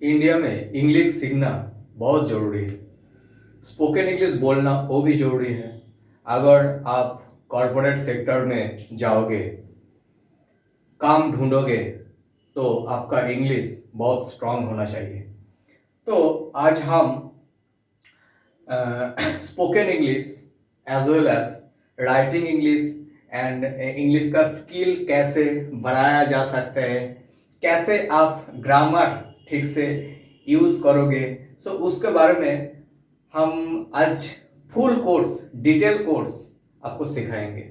India में English सीखना बहुत ज़रूरी है। स्पोकन इंग्लिश बोलना वो भी ज़रूरी है। अगर आप कॉरपोरेट सेक्टर में जाओगे, काम ढूंढोगे, तो आपका इंग्लिश बहुत स्ट्रांग होना चाहिए। तो आज हम spoken English as well as writing English and English का स्किल कैसे बढ़ाया जा सकता है, कैसे आप ग्रामर ठीक से यूज़ करोगे, सो उसके बारे में हम आज फुल कोर्स, डिटेल कोर्स आपको सिखाएंगे।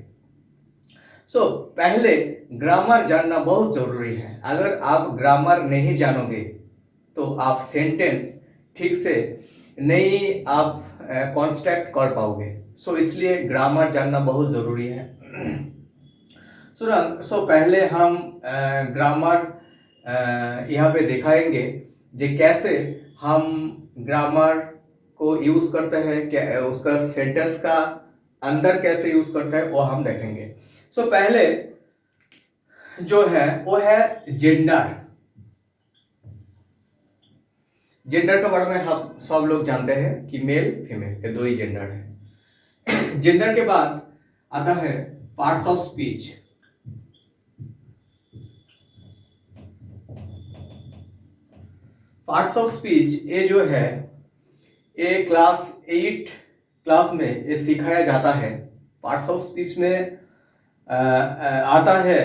पहले ग्रामर जानना बहुत ज़रूरी है। अगर आप ग्रामर नहीं जानोगे तो आप सेंटेंस ठीक से नहीं आप कंस्ट्रक्ट कर पाओगे। इसलिए ग्रामर जानना बहुत ज़रूरी है। पहले हम ग्रामर यहाँ पे दिखाएंगे जे कैसे हम ग्रामर को यूज़ करते हैं, क्या उसका सेंटेंस का अंदर कैसे यूज़ करते हैं वो हम देखेंगे। पहले जो है वो है जेंडर। जेंडर के बारे में हम सब लोग जानते हैं कि मेल फीमेल ये दो ही जेंडर है। जेंडर के बाद आता है parts of speech. Parts of speech ये जो है ये क्लास 8 क्लास में ये सिखाया जाता है। पार्ट्स ऑफ स्पीच में आता है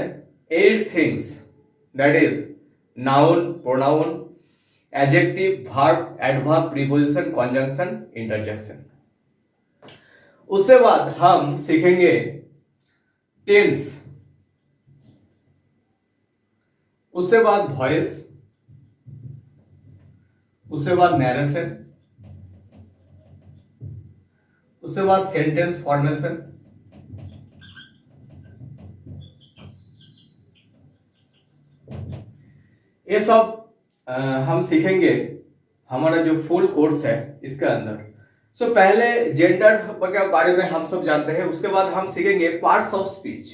8 things, that is noun, pronoun, adjective, verb, adverb, preposition, conjunction, interjection. उसके बाद हम सीखेंगे टेंस, उसके बाद वॉइस, उसके बाद नरेशन, उसके बाद सेंटेंस फॉर्मेशन, ये सब हम सीखेंगे हमारा जो फुल कोर्स है इसके अंदर। पहले जेंडर के बारे में हम सब जानते हैं, उसके बाद हम सीखेंगे parts of speech.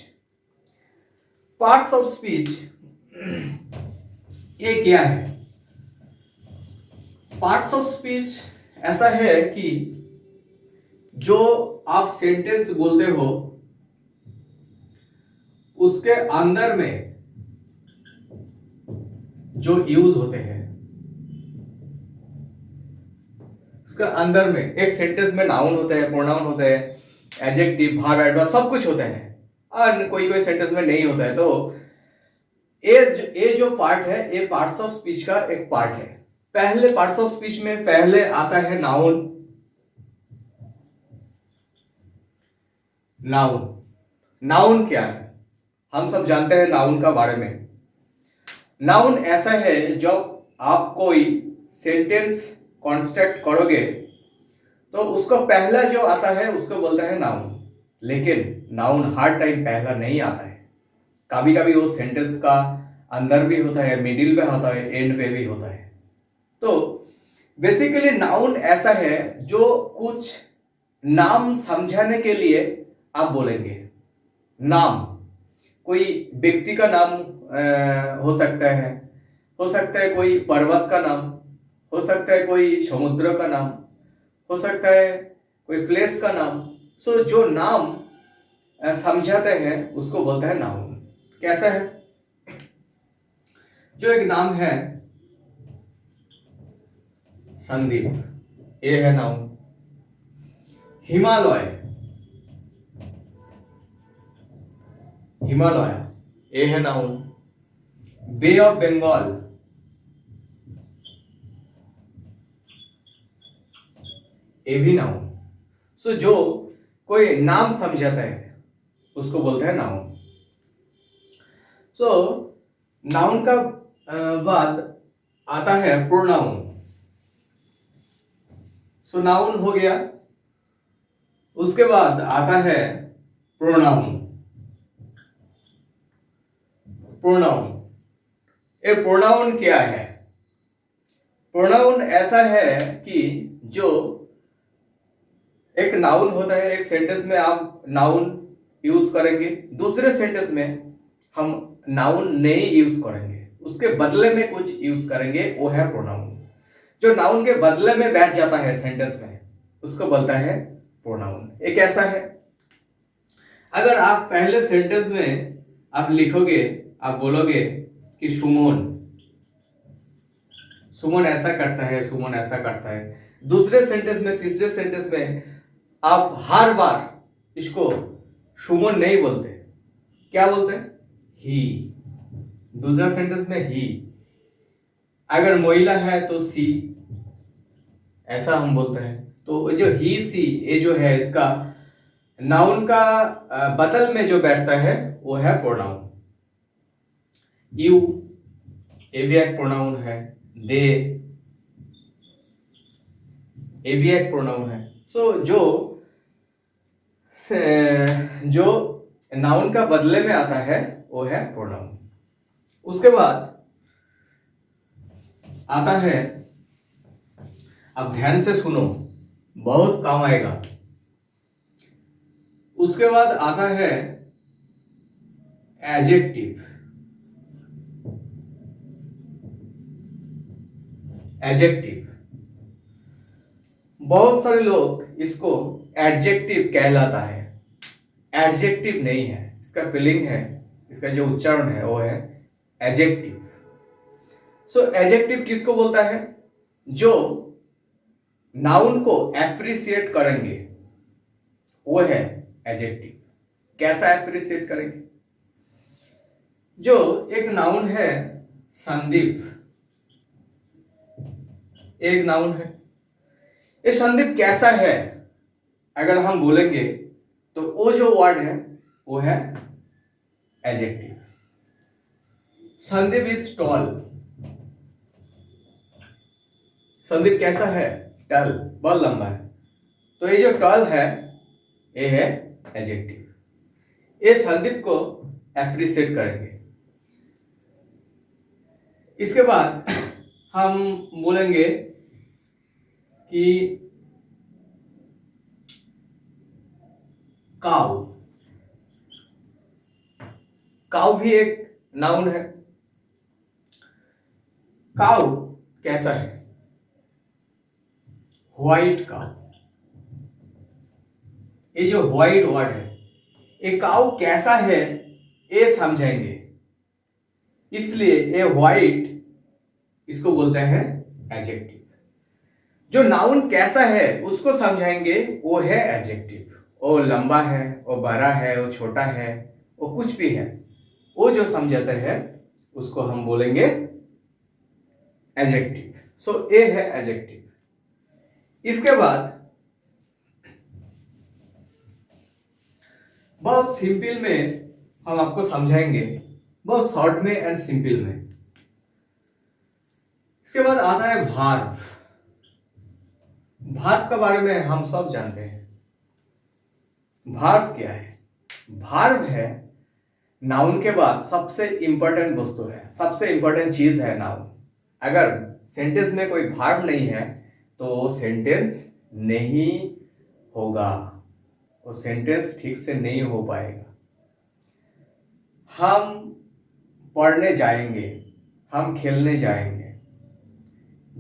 Parts of speech ये क्या है? पार्ट्स ऑफ स्पीच ऐसा है कि जो आप सेंटेंस बोलते हो उसके अंदर में जो यूज होते हैं, उसके अंदर में एक सेंटेंस में नाउन होते हैं, प्रोनाउन होते हैं, एडजेक्टिव, वर्ब, एडवर्ब सब कुछ होता है और कोई कोई सेंटेंस में नहीं होता है। तो ये जो पार्ट है ये पार्ट्स ऑफ स्पीच का एक पार्ट है। पहले पार्ट्स ऑफ स्पीच में पहले आता है नाउन। नाउन, नाउन क्या है? हम सब जानते हैं नाउन का बारे में। नाउन ऐसा है जब आप कोई सेंटेंस कंस्ट्रक्ट करोगे तो उसको पहला जो आता है उसको बोलता है नाउन। लेकिन नाउन हर टाइम पहला नहीं आता है, कभी कभी वो सेंटेंस का अंदर भी होता है, मिडिल में होता है, एंड पे भी होता है। तो बेसिकली नाउन ऐसा है जो कुछ नाम समझाने के लिए आप बोलेंगे। नाम कोई व्यक्ति का नाम हो सकता है, कोई पर्वत का नाम, हो सकता है कोई समुद्र का नाम, हो सकता है कोई प्लेस का नाम। जो नाम समझाते हैं उसको बोलता है नाउन। कैसा है? जो एक नाम है संदीप, ये है नाउन। हिमालय, हिमालय ये है नाउन। बे ऑफ बंगाल, ये भी नाउन। जो कोई नाम समझाता है उसको बोलते हैं नाउन। नाउन का बाद आता है प्रोनाउन। नाउन हो गया, उसके बाद आता है प्रोनाउन। प्रोनाउन, ये प्रोनाउन क्या है? प्रोनाउन ऐसा है कि जो एक नाउन होता है, एक सेंटेंस में आप नाउन यूज करेंगे, दूसरे सेंटेंस में हम नाउन नहीं यूज करेंगे। उसके बदले में कुछ यूज करेंगे, वो है प्रोनाउन। जो नाउन के बदले में बैठ जाता है सेंटेंस में उसको बोलता है प्रोनाउन। एक ऐसा है, अगर आप पहले सेंटेंस में आप लिखोगे, आप बोलोगे कि सुमन सुमन ऐसा करता है, सुमन ऐसा करता है। दूसरे सेंटेंस में, तीसरे सेंटेंस में आप हर बार इसको सुमन नहीं बोलते, क्या बोलते हैं? ही। दूसरा सेंटेंस में ही। अगर महिला है तो सी, ऐसा हम बोलते हैं। तो जो ही सी ये जो है इसका नाउन का बदल में जो बैठता है वो है प्रोनाउन। यू, ये भी एक प्रोनाउन है। दे, ये भी एक प्रोनाउन है। सो जो नाउन का बदले में आता है वो है प्रोनाउन। उसके बाद आता है, अब ध्यान से सुनो, बहुत काम आएगा। उसके बाद आता है एडजेक्टिव। एडजेक्टिव, बहुत सारे लोग इसको एडजेक्टिव कहलाता है, एडजेक्टिव नहीं है। इसका फीलिंग है, इसका जो उच्चारण है वो है एडजेक्टिव। सो एडजेक्टिव किसको बोलता है? जो नाउन को एप्रिसिएट करेंगे वो है एडजेक्टिव। कैसा एप्रिसिएट करेंगे? जो एक नाउन है संदीप, एक नाउन है, ये संदीप कैसा है अगर हम बोलेंगे तो वो जो वर्ड है वो है adjective. Sandeep is tall, Sandeep कैसा है? टल, बहुत लंबा है। तो ये जो टल है ये है एडजेक्टिव। ये संदीप को एप्रिशिएट करेंगे। इसके बाद हम बोलेंगे कि काऊ, काऊ भी एक नाउन है। काऊ कैसा है? व्हाइट काऊ। ये जो व्हाइट वर्ड है, ये काऊ कैसा है ये समझेंगे, इसलिए ये व्हाइट इसको बोलते हैं एडजेक्टिव। जो नाउन कैसा है उसको समझाएंगे वो है एडजेक्टिव। वो लंबा है, वो बड़ा है, वो छोटा है, वो कुछ भी है, वो जो समझाता है उसको हम बोलेंगे एडजेक्टिव। सो ये है एडजेक्टिव। इसके बाद बहुत सिंपल में हम आपको समझाएंगे, बहुत शॉर्ट में एंड सिंपल में। इसके बाद आता है भार्ब। भार्ब के बारे में हम सब जानते हैं। भार्ब क्या है? भार्ब है नाउन के बाद सबसे इंपॉर्टेंट वस्तु है, सबसे इंपॉर्टेंट चीज है नाउन। अगर सेंटेंस में कोई भार्ब नहीं है तो वो सेंटेंस नहीं होगा, वो सेंटेंस ठीक से नहीं हो पाएगा। हम पढ़ने जाएंगे, हम खेलने जाएंगे,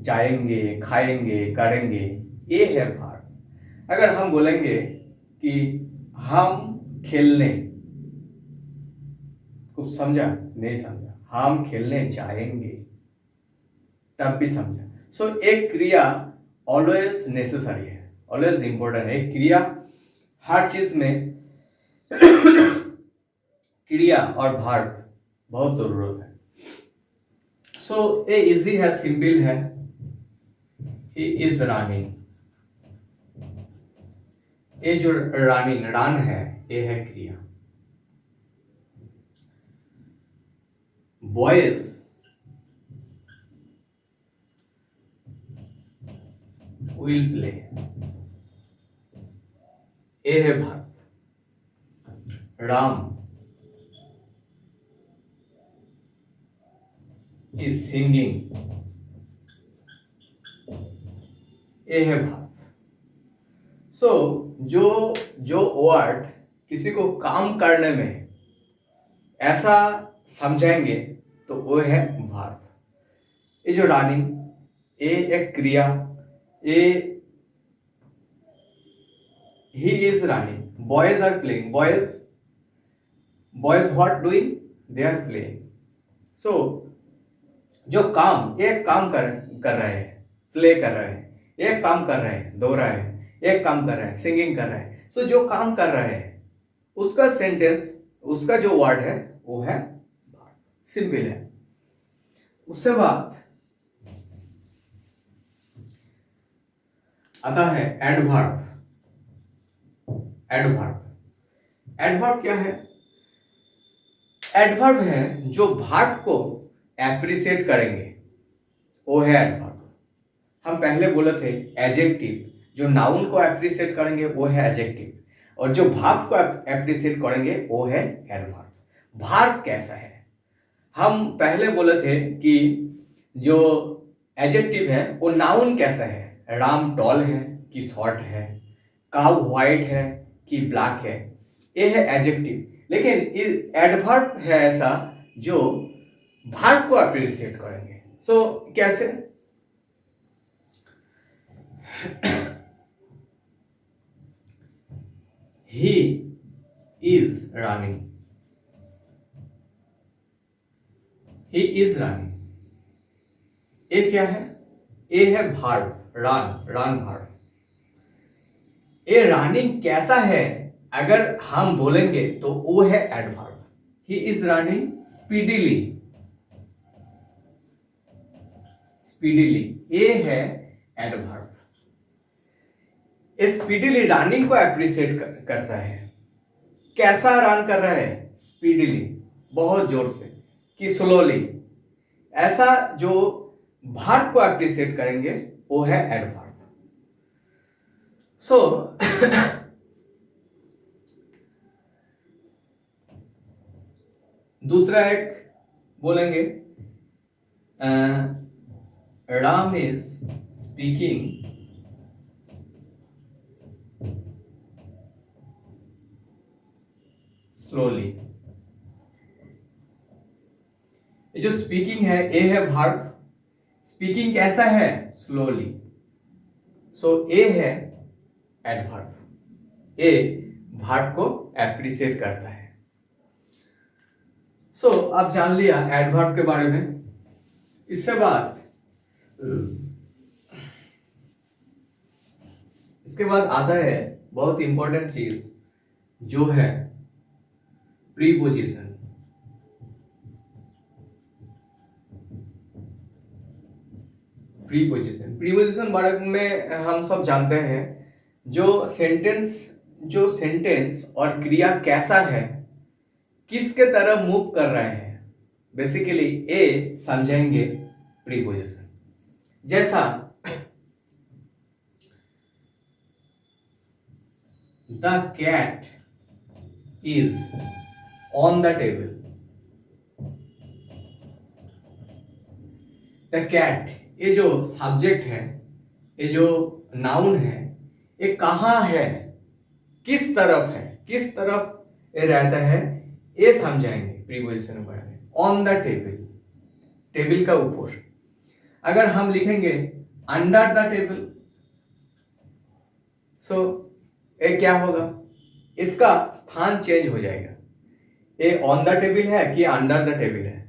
जाएंगे, खाएंगे, करेंगे, ये है भार्ब। अगर हम बोलेंगे कि हम खेलने, कुछ समझा? नहीं समझा। हम खेलने जाएंगे, तब भी समझा। सो एक क्रिया ऑलवेज नेसेसरी है, ऑलवेज इंपॉर्टेंट है। एक क्रिया हर चीज में क्रिया और भार्ब बहुत जरूरत है। सो ये इजी है, सिंपल है। ही इज रनिंग, ये जो रनिंग, रन है, ये है क्रिया। बॉयज विल प्ले, ये है भार्ब। राम इज सिंगिंग, ये है भार्ब। सो जो वर्ड किसी को काम करने में ऐसा समझाएंगे तो तो वो है वर्ब। ये जो रनिंग, ये एक क्रिया, ये he is running, boys are playing, boys what doing, they are playing। so जो काम, एक काम कर रहे हैं, प्ले कर रहे हैं, एक काम कर रहे हैं, दो रहे हैं, एक काम कर रहे हैं, सिंगिंग कर रहे हैं। सो जो काम कर रहे हैं उसका सेंटेंस, उसका जो वर्ड है वो है सिंपल है। उसके बाद आता है एडवर्ब। एडवर्ब क्या है? एडवर्ब है जो वर्ब को एप्रिशिएट करेंगे, वो है एडवर्ब। हम पहले बोले थे एडजेक्टिव, जो नाउन को एप्रिशिएट करेंगे वो है एडजेक्टिव, और जो वर्ब को एप्रिशिएट करेंगे वो है एडवर्ब। वर्ब कैसा है? हम पहले बोले थे कि जो एडजेक्टिव है वो नाउन कैसा है, राम टॉल है कि शॉर्ट है, काउ व्हाइट है कि ब्लैक है, ये है एडजेक्टिव। लेकिन एडवर्ब है ऐसा जो वर्ब को अप्रिशिएट करेंगे। सो कैसे? he is running, he is running, ये क्या है? ये है वर्ब, रन वर्ब। ये रनिंग कैसा है अगर हम बोलेंगे तो वो है adverb. He is running speedily, ये है एडवर्ब। स्पीडीली रनिंग को एप्रिशिएट करता है। कैसा रन कर रहा है? स्पीडीली, बहुत जोर से, कि स्लोली। ऐसा जो वर्ब को एप्रिशिएट करेंगे वो है एडवर्ब। सो दूसरा एक बोलेंगे, राम इज स्पीकिंग स्लोली। ये जो स्पीकिंग है ये है वर्ब। स्पीकिंग कैसा है? स्लोली। सो ए है एडवर्ब। ए वर्ब को एप्रिशिएट करता है। सो आप जान लिया एडवर्ब के बारे में। इसके बाद आता है बहुत इंपॉर्टेंट चीज जो है प्रीपोजिशन। प्रीपोजिशन बारे में हम सब जानते हैं, जो सेंटेंस और क्रिया कैसा है, किसके तरह मूव कर रहे हैं, बेसिकली ए समझेंगे प्रीपोजिशन। जैसा the cat is on the table. The cat, ये जो सब्जेक्ट है, ये जो नाउन है, ये कहाँ है, किस तरफ है, किस तरफ ये रहता है, ये समझाएंगे प्रीपोजिशन बारे में। ऑन द टेबल, टेबल का ऊपर। अगर हम लिखेंगे अंडर द टेबल, सो ये क्या होगा? इसका स्थान चेंज हो जाएगा। ये ऑन द टेबल है कि अंडर द टेबल है।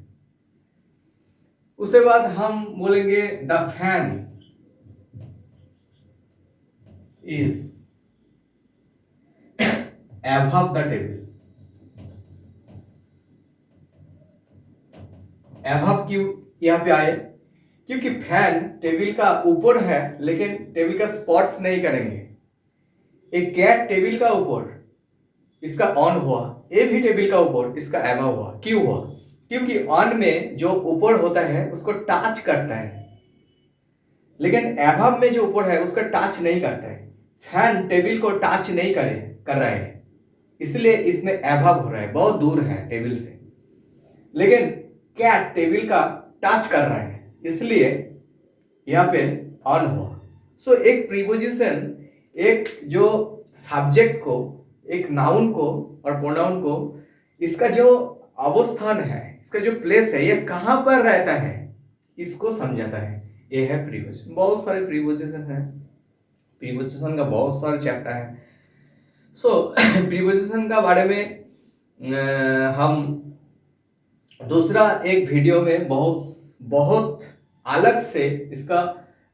उसके बाद हम बोलेंगे the fan is above the table. above क्यों यहां पे आए? क्योंकि फैन टेबल का ऊपर है लेकिन टेबल का स्पर्श नहीं करेंगे। एक कैट टेबल का ऊपर, इसका ऑन हुआ, ये भी टेबल का ऊपर, इसका above हुआ। क्यों हुआ? क्योंकि ऑन में जो ऊपर होता है उसको टच करता है, लेकिन above में जो ऊपर है उसका टच नहीं करता है। फैन टेबल को टच नहीं कर रहा है, इसलिए इसमें above हो रहा है, बहुत दूर है टेबल से। लेकिन कैट टेबल का टच कर रहा है, इसलिए यहाँ पे ऑन हुआ। सो एक प्रीपोजिशन एक जो सब्जेक्ट को, एक नाउन को और प्रोनाउन को, इसका जो अवस्थान है, इसका जो प्लेस है ये कहाँ पर रहता है, इसको समझाता है। ये है प्रीपोजिशन। बहुत सारे प्रीपोजिशन है, प्रीपोजिशन का बहुत सारे चैप्टर है। सो प्रीपोजिशन का बारे में हम दूसरा एक वीडियो में बहुत बहुत अलग से इसका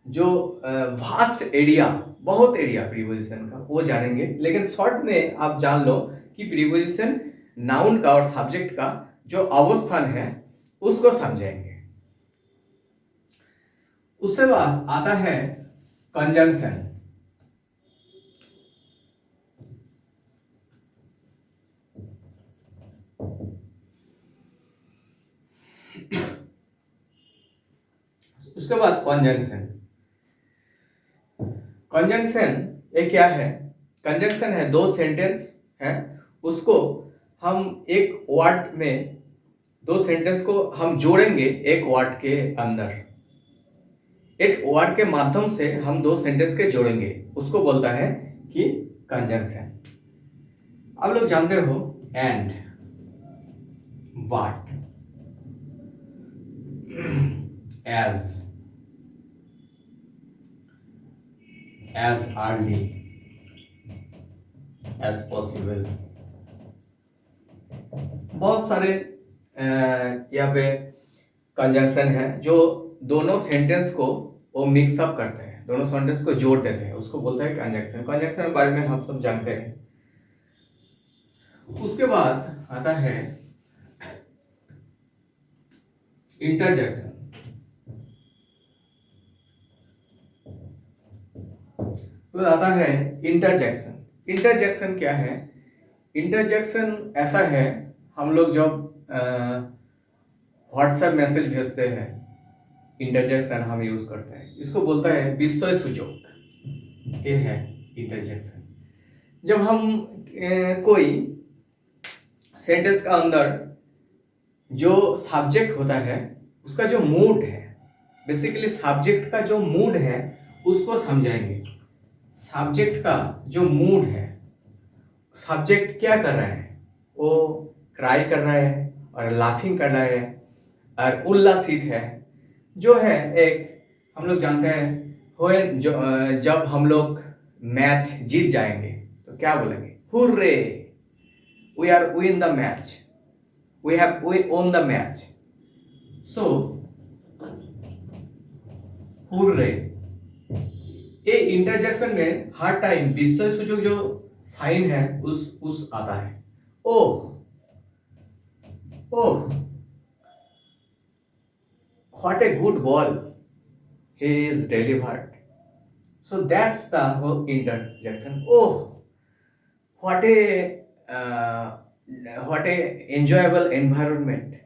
जो वास्ट एरिया, बहुत एरिया प्रीपोजिशन का वो जानेंगे। लेकिन शॉर्ट में आप जान लो कि प्रीपोजिशन नाउन का और सब्जेक्ट का जो अवस्थान है उसको समझेंगे। उसके बाद आता है कंजंक्शन। उसके बाद कंजंक्शन। कंजंक्शन ये क्या है? कंजंक्शन है दो सेंटेंस है, उसको हम एक वर्ड में, दो सेंटेंस को हम जोड़ेंगे एक वर्ड के अंदर, एक वर्ड के माध्यम से हम दो सेंटेंस के जोड़ेंगे, उसको बोलता है कि कंजंक्शन। आप लोग जानते हो and, what, as early as possible, बहुत सारे यहाँ पे कंजंक्शन है जो दोनों सेंटेंस को वो मिक्स अप करते हैं, दोनों सेंटेंस को जोड़ देते हैं, उसको बोलता है कंजंक्शन। कंजंक्शन के बारे में हम सब जानते हैं। उसके बाद आता है इंटरजेक्शन। तो आता है इंटरजेक्शन। इंटरजेक्शन क्या है? इंटरजेक्शन ऐसा है, हम लोग जब व्हाट्सएप मैसेज भेजते हैं, इंटरजेक्शन हम यूज करते हैं, इसको बोलता है विस्मय सूचक। ये है इंटरजेक्शन। जब हम कोई सेंटेंस का अंदर जो सब्जेक्ट होता है उसका जो मूड है, बेसिकली सब्जेक्ट का जो मूड है उसको समझाएंगे। सब्जेक्ट का जो मूड है, सब्जेक्ट क्या कर रहा है, वो क्राई कर रहा है और लाफिंग कर रहा है और उल्लासित है, जो है एक, हम लोग जानते हैं जब हम लोग मैच जीत जाएंगे तो क्या बोलेंगे? Hurray, we are win the match, we have won the match. So hurray, ये इंटरजेक्शन में हर टाइम विस्मय सूचक जो साइन है उस आता है। ओह, ओह, what a good ball he is delivered. So that's the whole interjection. Oh, what a enjoyable environment.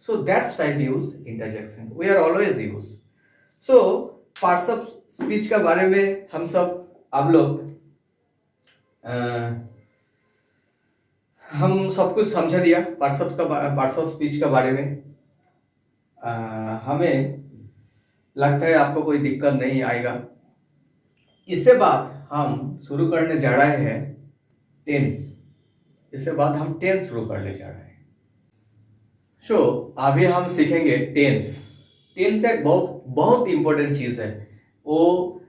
So that's type use interjection. We are always use. So parts of speech का बारे में हम सब आप लोग हम सब कुछ समझा दिया पार्ट्स ऑफ स्पीच का बारे में। हमें लगता है आपको कोई दिक्कत नहीं आएगा। इससे बाद हम शुरू करने जा रहे हैं टेंस। इससे बाद हम टेंस शुरू करने जा रहे हैं। सो अभी हम सीखेंगे टेंस। टेंस एक बहुत बहुत इंपॉर्टेंट चीज है। वो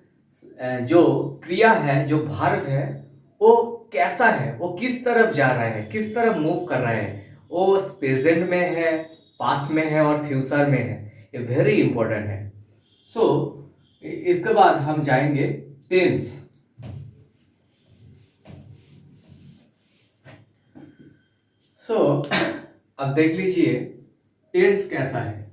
जो क्रिया है, जो वर्ब है, वो कैसा है, वो किस तरफ जा रहा है, किस तरफ मूव कर रहा है, वो प्रेजेंट में है, पास्ट में है और फ्यूचर में है। ये वेरी इंपॉर्टेंट है। सो इसके बाद हम जाएंगे टेंस। सो अब देख लीजिए टेंस कैसा है।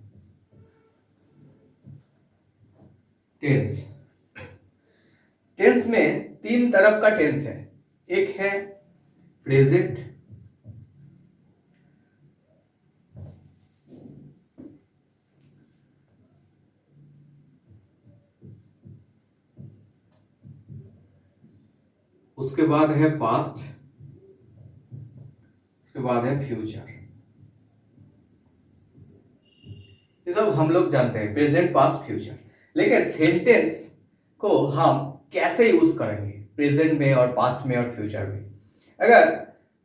टेंस में तीन तरफ का टेंस है। एक है प्रेजेंट, उसके बाद है पास्ट, उसके बाद है फ्यूचर। ये सब हम लोग जानते हैं, प्रेजेंट, पास्ट, फ्यूचर। लेकिन सेंटेंस को हम कैसे यूज करेंगे प्रेजेंट में और पास्ट में और फ्यूचर में? अगर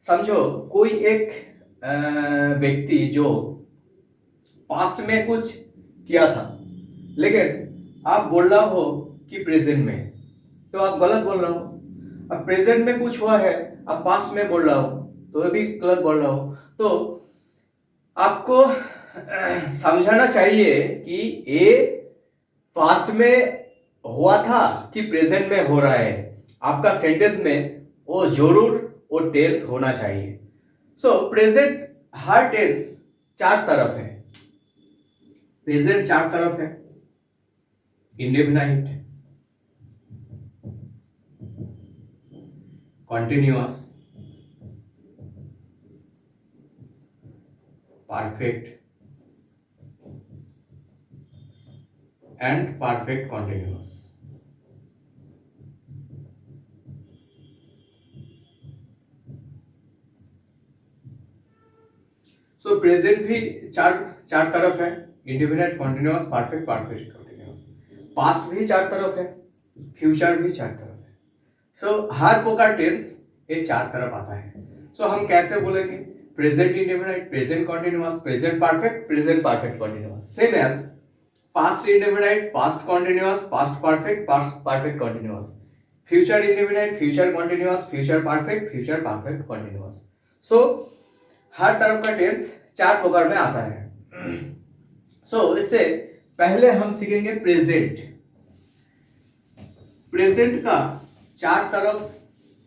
समझो कोई एक व्यक्ति जो पास्ट में कुछ किया था, लेकिन आप बोल रहा हो कि प्रेजेंट में, तो आप गलत बोल रहा हो। अब प्रेजेंट में कुछ हुआ है, आप पास्ट में बोल रहा हो, तो ये भी गलत बोल रहा हो। तो आपको समझाना चाहिए कि ये पास्ट में हुआ था कि प्रेजेंट में हो रहा है। आपका सेंटेंस में वो जरूर वो टेंस होना चाहिए। सो प्रेजेंट हर टेंस चार तरफ है। प्रेजेंट चार तरफ है, indefinite, continuous, perfect and perfect continuous. So present भी चार तरफ है, indefinite, continuous, perfect, perfect continuous. Past भी चार तरफ है, फ्यूचर भी चार तरफ है। सो हर प्रकार टेंस ये चार तरफ आता है। सो हम कैसे बोलेंगे? Present indefinite, present continuous, present perfect continuous. Same as past indefinite, past continuous, past perfect continuous. Future indefinite, future continuous, future perfect continuous. So हर तरफ का टेंस चार प्रकार में आता है। सो इससे पहले हम सीखेंगे प्रेजेंट। प्रेजेंट का चार तरफ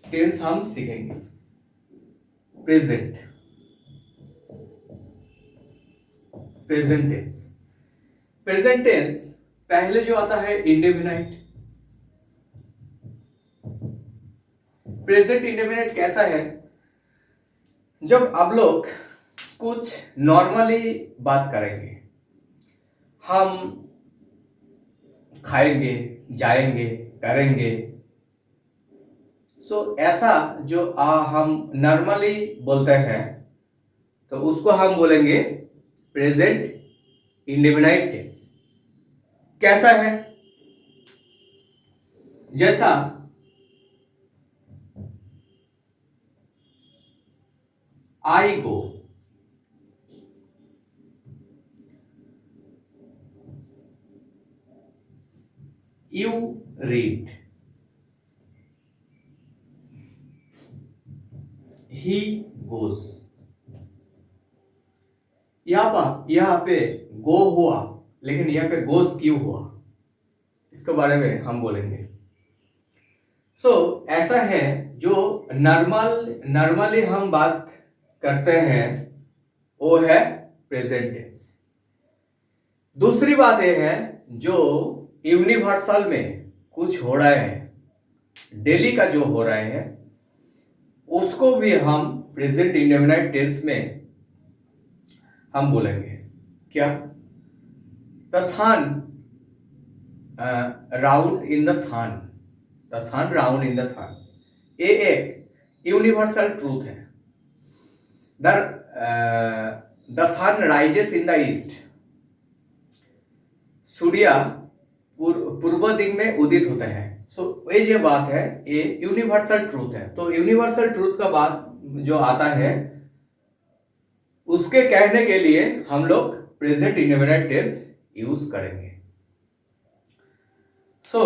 टेंस हम सीखेंगे। Present tense. प्रेजेंट टेंस पहले जो आता है इंडेफिनाइट। प्रेजेंट इंडेफिनाइट कैसा है? जब आप लोग कुछ नॉर्मली बात करेंगे, हम खाएंगे, जाएंगे, करेंगे, सो ऐसा जो हम नॉर्मली बोलते हैं, तो उसको हम बोलेंगे प्रेजेंट इंडेफिनाइट टेंस। कैसा है? जैसा आई गो, यू रीड, ही गोज। यहाँ पे गो हुआ, लेकिन यहाँ पे गोज क्यों हुआ, इसके बारे में हम बोलेंगे। सो ऐसा है जो नॉर्मली हम बात करते हैं, वो है प्रेजेंट टेंस। दूसरी बात यह है जो यूनिवर्सल में कुछ हो रहा है, डेली का जो हो रहा है, उसको भी हम प्रेजेंट इंडेफिनाइट टेंस में हम बोलेंगे। क्या? The sun round in the sun, the sun round in the sun, ये एक यूनिवर्सल ट्रूथ है। The sun rises in the east, सूर्य पूर्व दिग में उदित होता है। सो ये जो बात है ये यूनिवर्सल ट्रूथ है। तो यूनिवर्सल ट्रूथ का बात जो आता है, उसके कहने के लिए हम लोग प्रेजेंट इंडेफिनाइट टेंस यूज करेंगे। So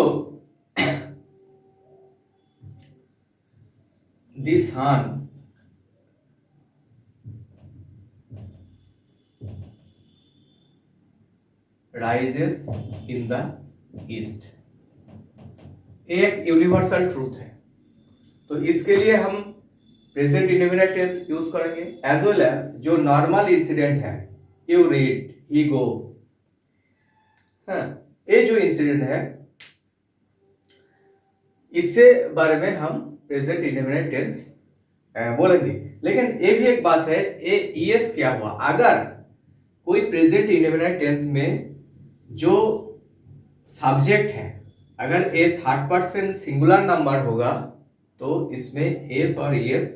the sun rises in the east, एक यूनिवर्सल ट्रूथ है। तो इसके लिए हम प्रेजेंट इंडेफिनाइट टेंस यूज करेंगे, एज वेल एज जो नॉर्मल इंसिडेंट है, यू रीड, ही गो, ये जो इंसिडेंट है, इससे बारे में हम प्रेजेंट इंडेफिनाइट टेंस बोलेंगे। लेकिन ये भी एक बात है, ये ईएस क्या हुआ? अगर कोई प्रेजेंट इंडेफिनाइट टेंस में जो सब्जेक्ट है, अगर ये थर्ड पर्सन सिंगुलर नंबर होगा, तो इसमें एस और ईएस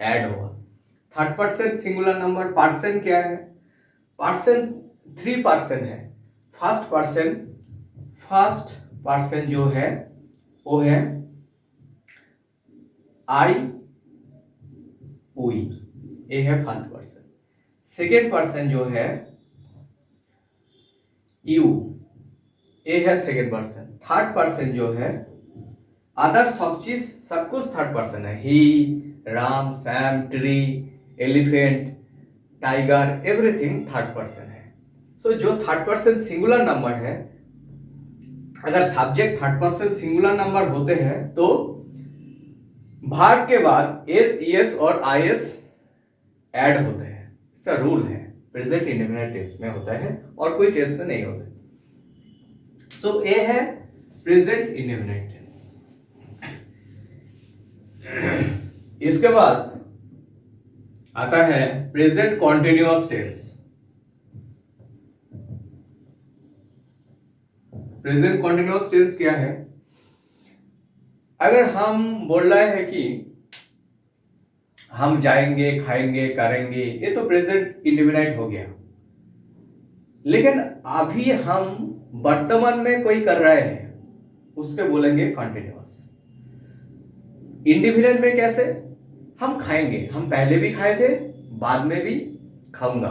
ऐड होगा। Third person singular number, person क्या है? पर्सन 3 पर्सन है। फर्स्ट पर्सन जो है वो है आई, वी, ये है फर्स्ट पर्सन। सेकेंड पर्सन जो है यू, ए है सेकेंड पर्सन। थर्ड पर्सन जो है अदर सब चीज सब कुछ थर्ड पर्सन है। He, Ram, Sam, tree, elephant, tiger, everything third person है। सो जो थर्ड पर्सन सिंगुलर नंबर है, अगर subject third person singular number होते हैं तो भार्ब के बाद एस, ईएस और आईएस ऐड होते हैं। इसका रूल है, प्रेजेंट इंडेफिनिट टेंस में होता है और कोई टेंस में नहीं होता। सो ए है प्रेजेंट इंडेफिनिट टेंस। इसके बाद आता है present continuous tense. Present continuous tense क्या है? अगर हम बोल रहे हैं कि हम जाएंगे, खाएंगे, करेंगे, ये तो प्रेजेंट इंडेफिनिट हो गया। लेकिन अभी हम वर्तमान में कोई कर रहे हैं, उसके बोलेंगे कॉन्टिन्यूअस। इंडेफिनिट में कैसे? हम खाएंगे, हम पहले भी खाए थे, बाद में भी खाऊंगा,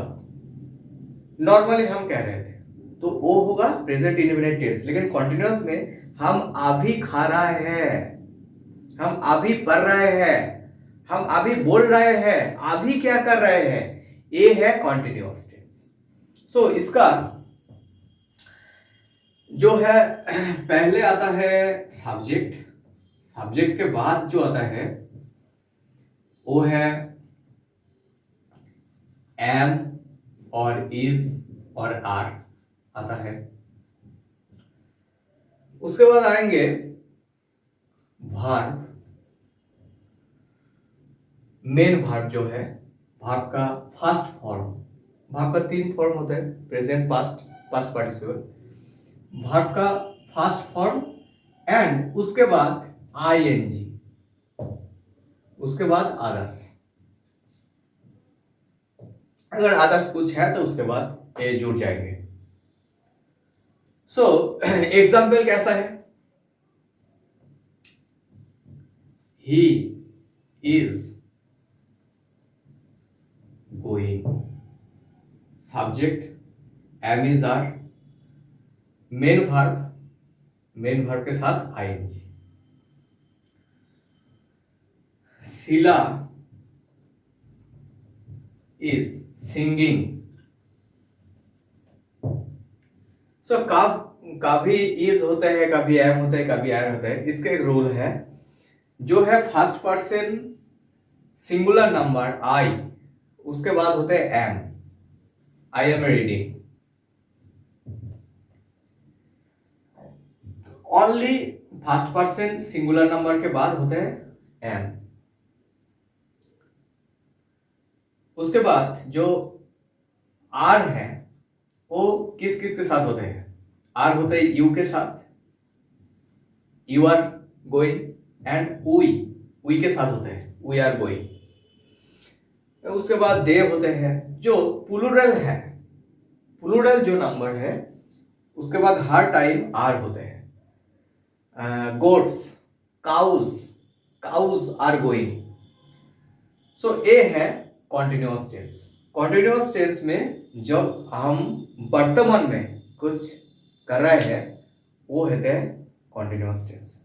नॉर्मली हम कह रहे थे, तो वो होगा प्रेजेंट इंडेफिनिट टेंस। लेकिन कॉन्टिन्यूअस में हम अभी खा रहे हैं, हम अभी पढ़ रहे हैं, हम अभी बोल रहे हैं, अभी क्या कर रहे हैं, ये है कॉन्टिन्यूअस टेंस। सो इसका जो है पहले आता है सब्जेक्ट, सब्जेक्ट के बाद जो आता है वो है एम और इज और आर आता है। उसके बाद आएंगे वर्ब, मेन वर्ब जो है, वर्ब का फर्स्ट फॉर्म। वर्ब का 3 फॉर्म होता है, present, past, past participle. Verb का फर्स्ट फॉर्म एंड उसके बाद आईएनजी, उसके बाद अदर्स। अगर अदर्स कुछ है तो उसके बाद ए जुड़ जाएंगे। सो एग्जाम्पल कैसा है? He is going, subject am is are, main verb, main verb के साथ ING. Sheela is singing. So कभी इज होता है, कभी एम होता है, कभी आर होता है। इसका एक रूल है, जो है first person singular number I, उसके बाद होते हैं am, I am reading. Only first person singular number के बाद होते हैं एम। उसके बाद जो आर है वो किस किस के साथ होते हैं? आर होते हैं यू के साथ, you are going, and we के साथ होते हैं, वी आर गोइंग। उसके बाद दे होते हैं, जो प्लूरल है, प्लूरल जो नंबर है उसके बाद हर टाइम आर होते हैं। Goats, cows, cows are going. So a है कॉन्टिन्यूअस टेंस। कॉन्टिन्यूअस टेंस में जब हम वर्तमान में कुछ कर रहे हैं वो होते हैं कॉन्टिन्यूअस टेंस।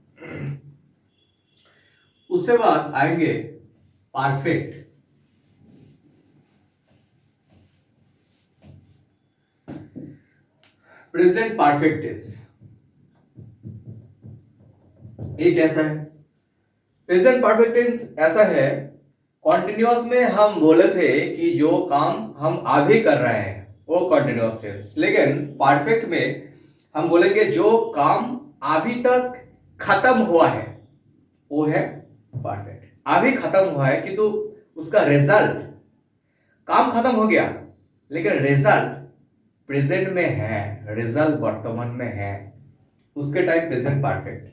उसके बाद आएंगे परफेक्ट। प्रेजेंट परफेक्ट टेंस ये कैसा है? प्रेजेंट परफेक्ट टेंस ऐसा है, कॉन्टिन्यूअस में हम बोले थे कि जो काम हम अभी कर रहे हैं वो कॉन्टिन्यूअस टेंस, लेकिन परफेक्ट में हम बोलेंगे जो काम अभी तक खत्म हुआ है वो है परफेक्ट। अभी खत्म हुआ है कि तो उसका रिजल्ट, काम खत्म हो गया लेकिन रिजल्ट प्रेजेंट में है, रिजल्ट वर्तमान में है, उसके टाइम प्रेजेंट परफेक्ट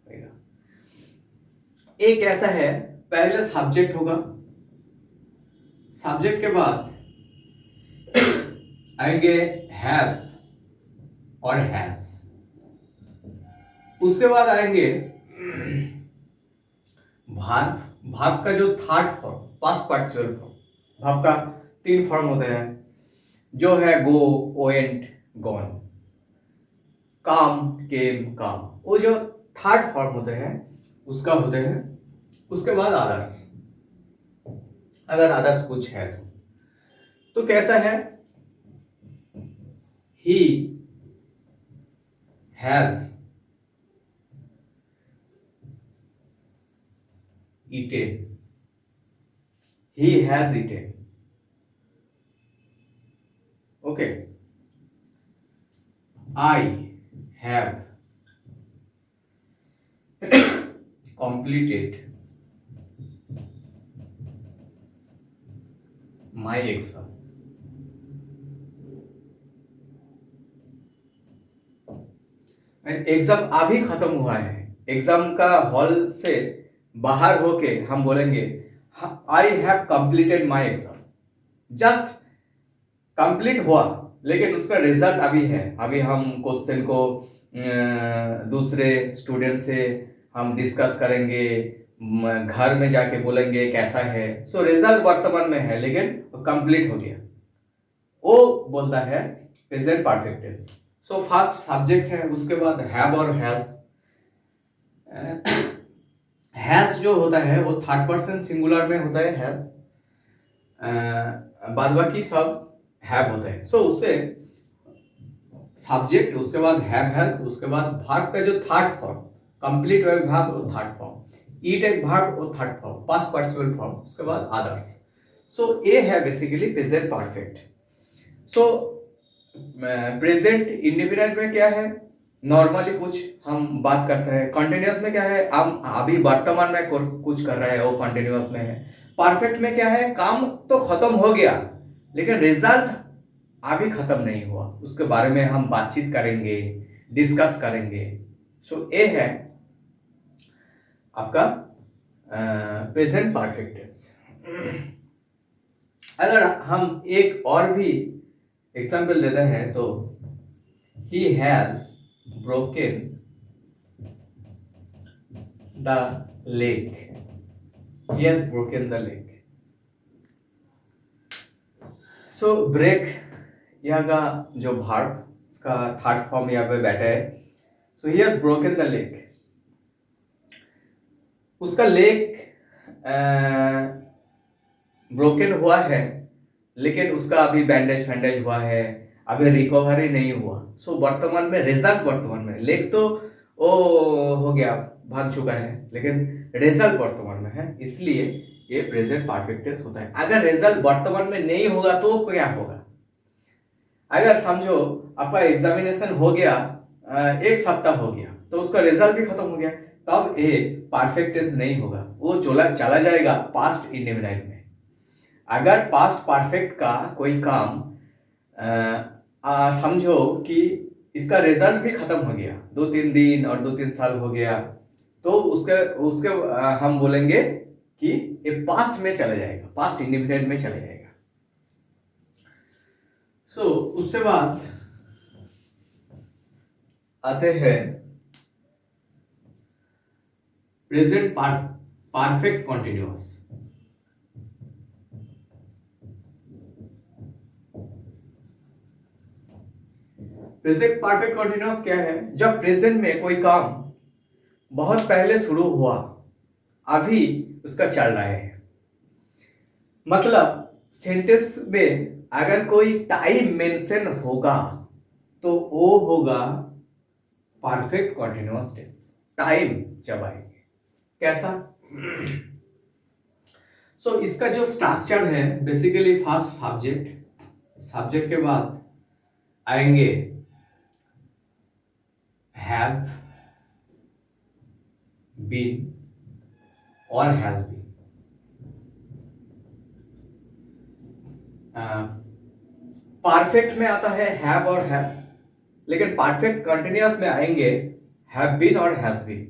होगा। एक ऐसा है, पहले सब्जेक्ट होगा, सब्जेक्ट के बाद आएंगे हैव और हैज, उसके बाद आएंगे वर्ब। वर्ब का जो third form, past participle form, verb का 3 फॉर्म होते हैं, जो है गो, वेंट, गॉन। काम केम काम, वो जो थर्ड फॉर्म होते हैं उसका होते हैं। उसके बाद अदर्स, अगर अदर्स कुछ है तो कैसा है, he has eaten, he has eaten, okay, I have completed my exam, exam अभी खत्म हुआ है, एग्जाम का हॉल से बाहर होके हम बोलेंगे I have completed my exam, just complete हुआ लेकिन उसका रिजल्ट अभी है, अभी हम क्वेश्चन को दूसरे स्टूडेंट से हम डिस्कस करेंगे, घर में जाके बोलेंगे कैसा है, सो रिजल्ट वर्तमान में है लेकिन कंप्लीट हो गया, वो बोलता है present perfect tense. So first subject है, उसके बाद हैव और हैज। हैज जो होता है वो थर्ड पर्सन सिंगुलर में होता है हैज, बाद बाकी सब हैव होता है। सो उससे सब्जेक्ट, उसके बाद हैव, उसके बाद वर्ब का जो थर्ड फॉर्म, कंप्लीट हुआ वर्ब वो थर्ड फॉर्म, ईट एक वर्ब वो third form, past participle form, उसके बाद अदर्स। सो ये है बेसिकली प्रेजेंट परफेक्ट। सो प्रेजेंट इंडिफिनिट में क्या है, नॉर्मली कुछ हम बात करते हैं, कंटिन्यूअस में क्या है, हम अभी वर्तमान में कुछ कर रहे हैं वो कंटिन्यूअस में है। परफेक्ट में क्या है, काम तो खत्म हो गया लेकिन रिजल्ट अभी खत्म नहीं हुआ, उसके बारे में हम बातचीत करेंगे, डिस्कस करेंगे। सो ये है आपका प्रेजेंट परफेक्ट टेंस। अगर हम एक और भी एग्जाम्पल देते हैं तो he has broken the leg, he has broken the leg। So break यहाँ का जो वर्ब, इसका थर्ड फॉर्म यहाँ पे बैठा है। सो he has broken the leg, उसका लेग ब्रोकन हुआ है लेकिन उसका अभी बैंडेज वैंडेज हुआ है, अभी रिकवरी नहीं हुआ। सो वर्तमान में रिजल्ट, वर्तमान में लेग तो ओ हो गया, भाग चुका है, लेकिन रिजल्ट वर्तमान में है, इसलिए ये प्रेजेंट परफेक्ट टेंस होता है। अगर रिजल्ट वर्तमान में नहीं होगा तो क्या होगा, अगर समझो आपका एग्जामिनेशन हो गया, एक सप्ताह हो गया तो उसका रिजल्ट भी खत्म हो गया, तब ये परफेक्ट टेंस नहीं होगा, वो चला जाएगा पास्ट इंडेफिनिट में। अगर पास्ट परफेक्ट का कोई काम समझो कि इसका रिजल्ट भी खत्म हो गया, 2-3 दिन और 2-3 साल हो गया, तो उसके उसके हम बोलेंगे कि ये पास्ट में चला जाएगा, पास्ट इंडेफिनिट में चला जाएगा। सो उससे बाद आते हैं present perfect continuous. Present perfect continuous क्या है, जब प्रेजेंट में कोई काम बहुत पहले शुरू हुआ, अभी उसका चल रहा है, मतलब सेंटेंस में अगर कोई टाइम मेंशन होगा तो वो होगा परफेक्ट कॉन्टिन्यूअस टेंस, टाइम जब आएंगे। कैसा, सो इसका जो स्ट्रक्चर है बेसिकली फर्स्ट सब्जेक्ट, सब्जेक्ट के बाद आएंगे हैव बीन और हैज बीन। परफेक्ट में आता है हैव और हैज, लेकिन परफेक्ट कंटिन्यूअस में आएंगे हैव बीन और हैज बीन।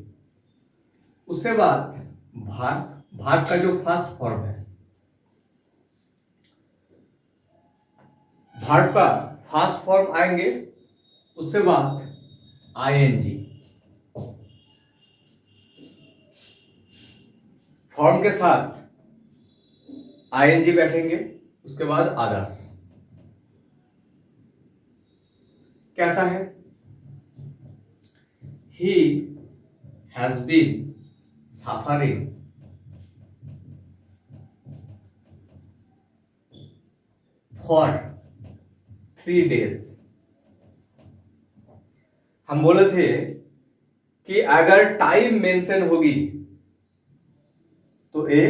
उसके बाद भाग का जो फर्स्ट फॉर्म है, भाग का फर्स्ट फॉर्म आएंगे, उसके बाद आईएनजी, फॉर्म के साथ आईएनजी बैठेंगे, उसके बाद अदर्स। कैसा है, he has been suffering for 3 days। हम बोले थे कि अगर टाइम मेंशन होगी तो ए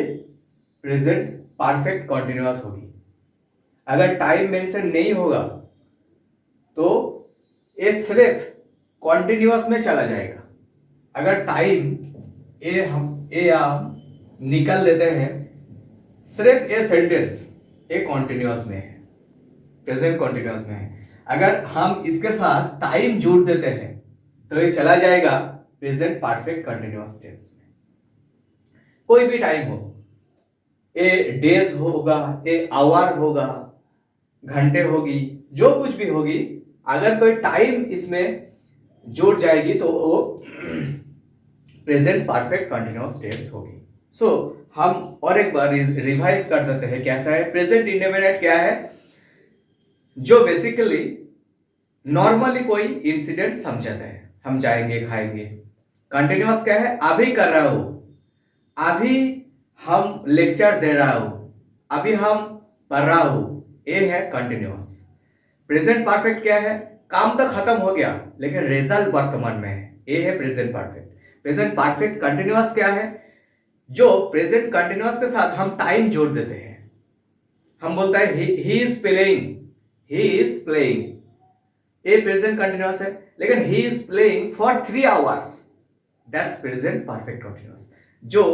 प्रेजेंट परफेक्ट कंटिन्यूअस होगी, अगर टाइम मेंशन नहीं होगा तो ए सिर्फ कंटिन्यूअस में चला जाएगा। अगर टाइम हम निकल देते हैं, सिर्फ ए सेंटेंस ए कॉन्टिन्यूअस में है, प्रेजेंट कॉन्टिन्यूअस में है। अगर हम इसके साथ टाइम जोड़ देते हैं तो ये चला जाएगा प्रेजेंट परफेक्ट कंटिन्यूअस टेंस में। कोई भी टाइम हो, ए डेज होगा, ए आवर होगा, घंटे होगी, जो कुछ भी होगी, अगर कोई टाइम इसमें जोड़ जाएगी तो वो प्रेजेंट परफेक्ट कंटिन्यूअस टेंस होगी। सो हम और एक बार रिवाइज कर देते हैं कैसा है। प्रेजेंट इंडेफिनिट क्या है? जो बेसिकली नॉर्मली कोई इंसिडेंट समझाता है, हम जाएंगे खाएंगे। कंटिन्यूअस क्या है? अभी कर रहा हूं, अभी हम लेक्चर दे रहा हूं, अभी हम पढ़ रहा हूं, ये है कंटिन्यूअस। प्रेजेंट परफेक्ट क्या है? काम तो खत्म हो गया लेकिन रिजल्ट वर्तमान में है, ये है present perfect. Present perfect continuous क्या है? जो प्रेजेंट कंटिन्यूअस के साथ हम टाइम जोड़ देते हैं। हम बोलते हैं he is playing, he is playing, ये प्रेजेंट कंटिन्यूअस है, लेकिन he is playing for 3 hours, that's present perfect continuous. जो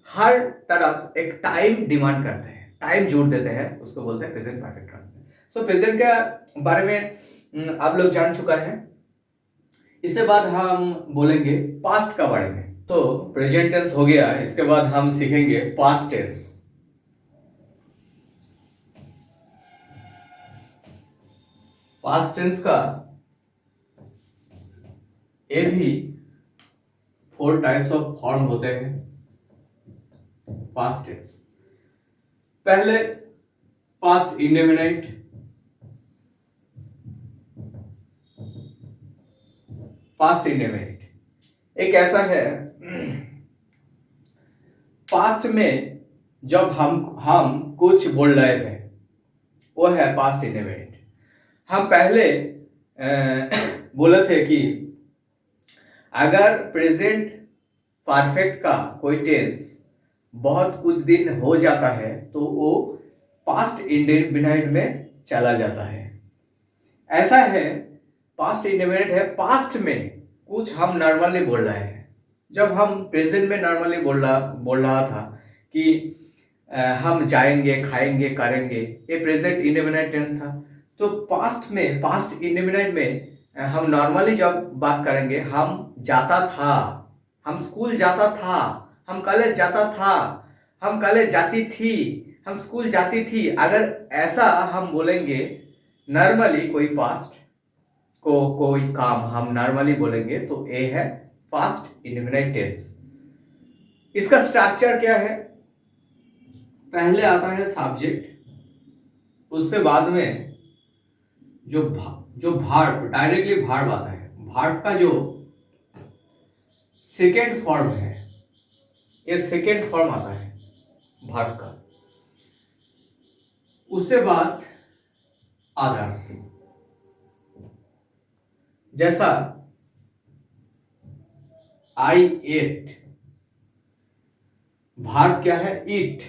हर तरफ एक टाइम डिमांड करते हैं, टाइम जोड़ देते हैं, उसको बोलते हैं प्रेजेंट परफेक्ट कंटिन्यूअस। सो प्रेजेंट के बारे में आप लोग जान चुका है। इसके बाद हम बोलेंगे पास्ट का बारे में। तो प्रेजेंट टेंस हो गया, इसके बाद हम सीखेंगे पास्ट टेंस। पास्ट टेंस का ये भी 4 टाइप्स ऑफ फॉर्म होते हैं। पास्ट टेंस, पहले पास्ट इंडेफिनिट, पास्ट इंडेफिनिट एक ऐसा है, पास्ट में जब हम कुछ बोल रहे थे वो है पास्ट इंडेफिनिट। हम पहले बोले थे कि अगर प्रेजेंट परफेक्ट का कोई टेंस बहुत कुछ दिन हो जाता है तो वो पास्ट इंडेफिनिट में चला जाता है। ऐसा है, पास्ट इंडेफिनिट है, पास्ट में कुछ हम नॉर्मली बोल रहे हैं। जब हम प्रेजेंट में नॉर्मली बोल रहा था कि हम जाएंगे, खाएंगे, करेंगे, ये प्रेजेंट इंडेफिनिट टेंस था। तो पास्ट में, पास्ट इंडेफिनिट में हम नॉर्मली जब बात करेंगे, हम जाता था, हम स्कूल जाता था, हम कॉलेज जाता था, हम कॉलेज जाती थी, हम स्कूल जाती थी। अगर ऐसा हम बोलेंगे नॉर्मली, कोई पास्ट को कोई काम हम नॉर्मली बोलेंगे तो ये है पास्ट इंडेफिनिट टेंस। इसका स्ट्रक्चर क्या है? पहले आता है सब्जेक्ट, उससे बाद में जो वर्ब, डायरेक्टली वर्ब आता है। वर्ब का जो सेकेंड फॉर्म है, ये सेकेंड फॉर्म आता है वर्ब का। उससे बाद अदर्स, जैसा आई एट, वर्ब क्या है? ईट,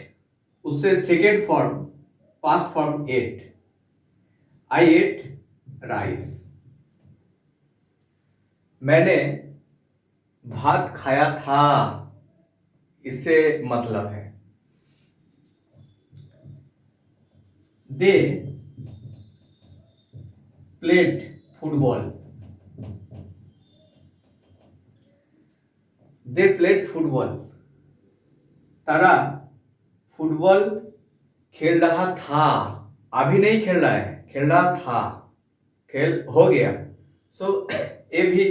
उससे second form, past form ate, I ate rice, मैंने भात खाया था, इससे मतलब है। They played football, they played football, Tara football खेल रहा था, अभी नहीं खेल रहा है, खेल रहा था, खेल हो गया। सो ये भी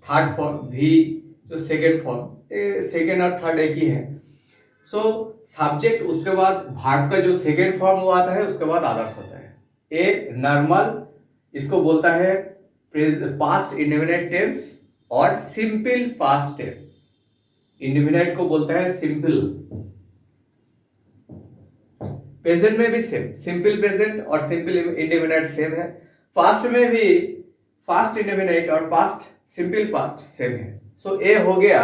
थर्ड फॉर्म, भी जो सेकेंड फॉर्म, सेकेंड और थर्ड एक ही है। सो सब्जेक्ट, उसके बाद वर्ब का जो सेकेंड फॉर्म वो आता है, उसके बाद अदर्स होता है। ये नॉर्मल, इसको बोलता है पास्ट इंडेफिनिट टेंस, और सिंपल पास्ट टेंस। इंडेफिनाइट को बोलते हैं सिंपल। प्रेजेंट में भी सेम, सिंपल प्रेजेंट और सिंपल इंडेफिनाइट सेम है। फास्ट में भी फास्ट इंडेफिनाइट और फास्ट सिंपल फास्ट सेम है। सो ए हो गया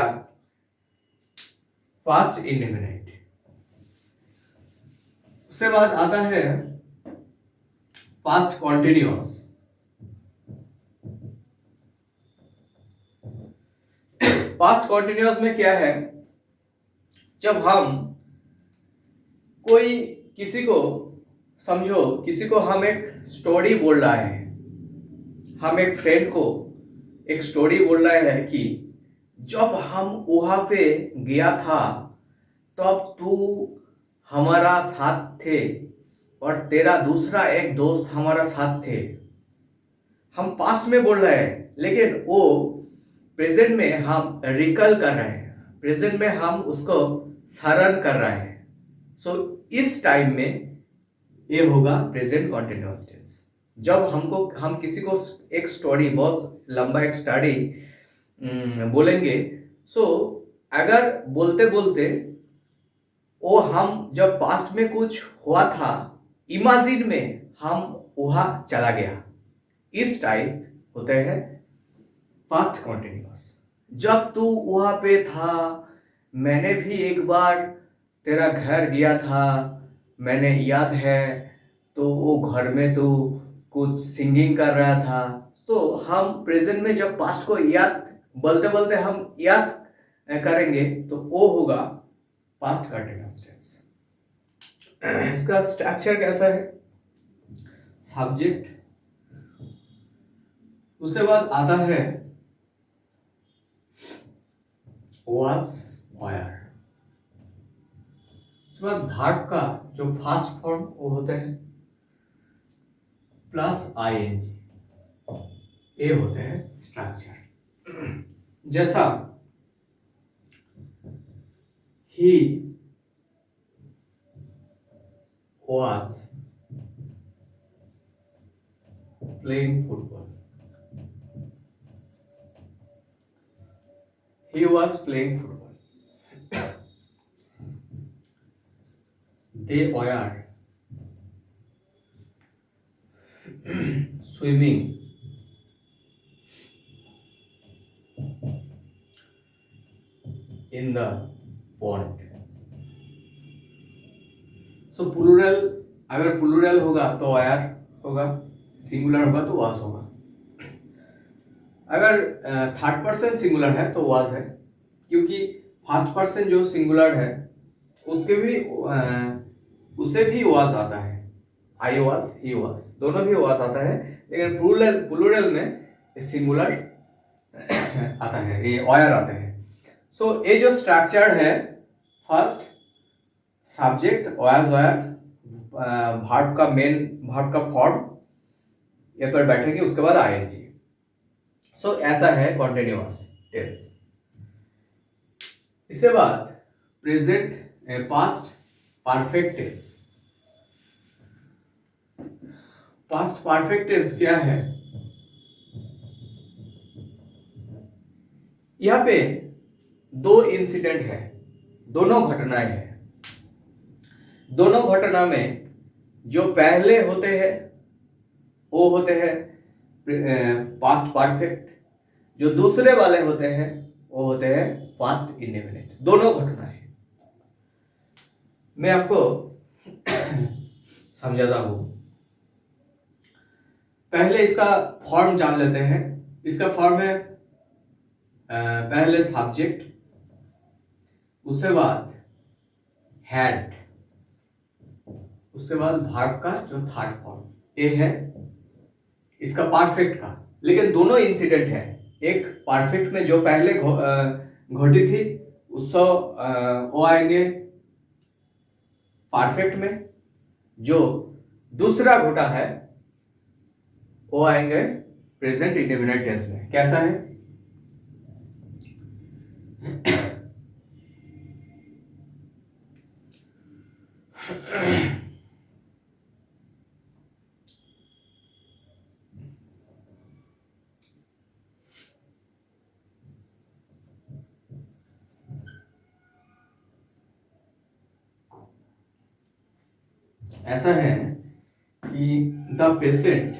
फास्ट इंडेफिनाइट। उसके बाद आता है फास्ट कॉन्टिन्यूअस। फास्ट कॉन्टिन्यूअस में क्या है, जब हम कोई किसी को, समझो किसी को हम एक स्टोरी बोल रहा है, हम एक फ्रेंड को एक स्टोरी बोल रहा है कि जब हम वहां पे गया था तब तू हमारा साथ थे और तेरा दूसरा एक दोस्त हमारा साथ थे। हम पास्ट में बोल रहे हैं लेकिन वो प्रेजेंट में हम रिकल कर रहे हैं, प्रेजेंट में हम उसको स्मरण कर रहे हैं। सो इस टाइम में ये होगा प्रेजेंट कॉन्टिन्यूअस टेंस। जब हम किसी को एक स्टोरी, बहुत लंबा एक स्टोरी बोलेंगे, सो अगर बोलते बोलते वो हम जब पास्ट में कुछ हुआ था, इमेजिन में हम वहां चला गया, इस टाइप होते हैं फास्ट कॉन्टिन्यूअस। जब तू वहां पे था, मैंने भी एक बार तेरा घर गया था, मैंने याद है, तो वो घर में तू कुछ सिंगिंग कर रहा था। तो हम प्रेजेंट में जब पास्ट को याद बोलते बोलते हम याद करेंगे तो वो होगा पास्ट कंटिन्यूअस टेंस। इसका स्ट्रक्चर कैसा है, सब्जेक्ट, उसके बाद आता है was were, उसके बाद वर्ब का जो फास्ट फॉर्म वो होते हैं प्लस आईएनजी, ये होते हैं स्ट्रक्चर। जैसा he was playing football, he was playing football, they were swimming in the pond। So plural, अगर प्लूरल होगा तो वायर होगा, सिंगुलर होगा तो वाज होगा। अगर थर्ड पर्सन सिंगुलर है तो वाज है, क्योंकि फर्स्ट पर्सन जो सिंगुलर है उसके भी उसे भी वाज आता है, आई वाज, ही वाज, दोनों भी वाज आता है। लेकिन प्लूरल में सिंगुलर आता है, ये वायर आता है। सो ये जो स्ट्रक्चर है, first subject was wire, verb का मेन, वर्ब का फॉर्म ये पर बैठेंगे, उसके बाद आईएनजी। सो ऐसा है कॉन्टिन्यूअस टेंस। इसके बाद present past perfect tense. Past perfect tense क्या है, यहां पे दो इंसिडेंट है, दोनों घटनाएं हैं। दोनों घटना में जो पहले होते हैं वो होते हैं पास्ट परफेक्ट, जो दूसरे वाले होते हैं वो होते हैं पास्ट इंडेफिनिट। दोनों घटना है, मैं आपको समझाता हूं। पहले इसका फॉर्म जान लेते हैं। इसका फॉर्म है पहले सब्जेक्ट, उसके बाद हैड, उसके बाद वर्ब का जो थर्ड फॉर्म ये है इसका परफेक्ट का। लेकिन दोनों इंसिडेंट है, एक परफेक्ट में जो पहले घटी थी उसको वो आएंगे परफेक्ट में, जो दूसरा घटा है वो आएंगे प्रेजेंट इंडेफिनिट टेंस में। कैसा है, ऐसा है कि द पेशेंट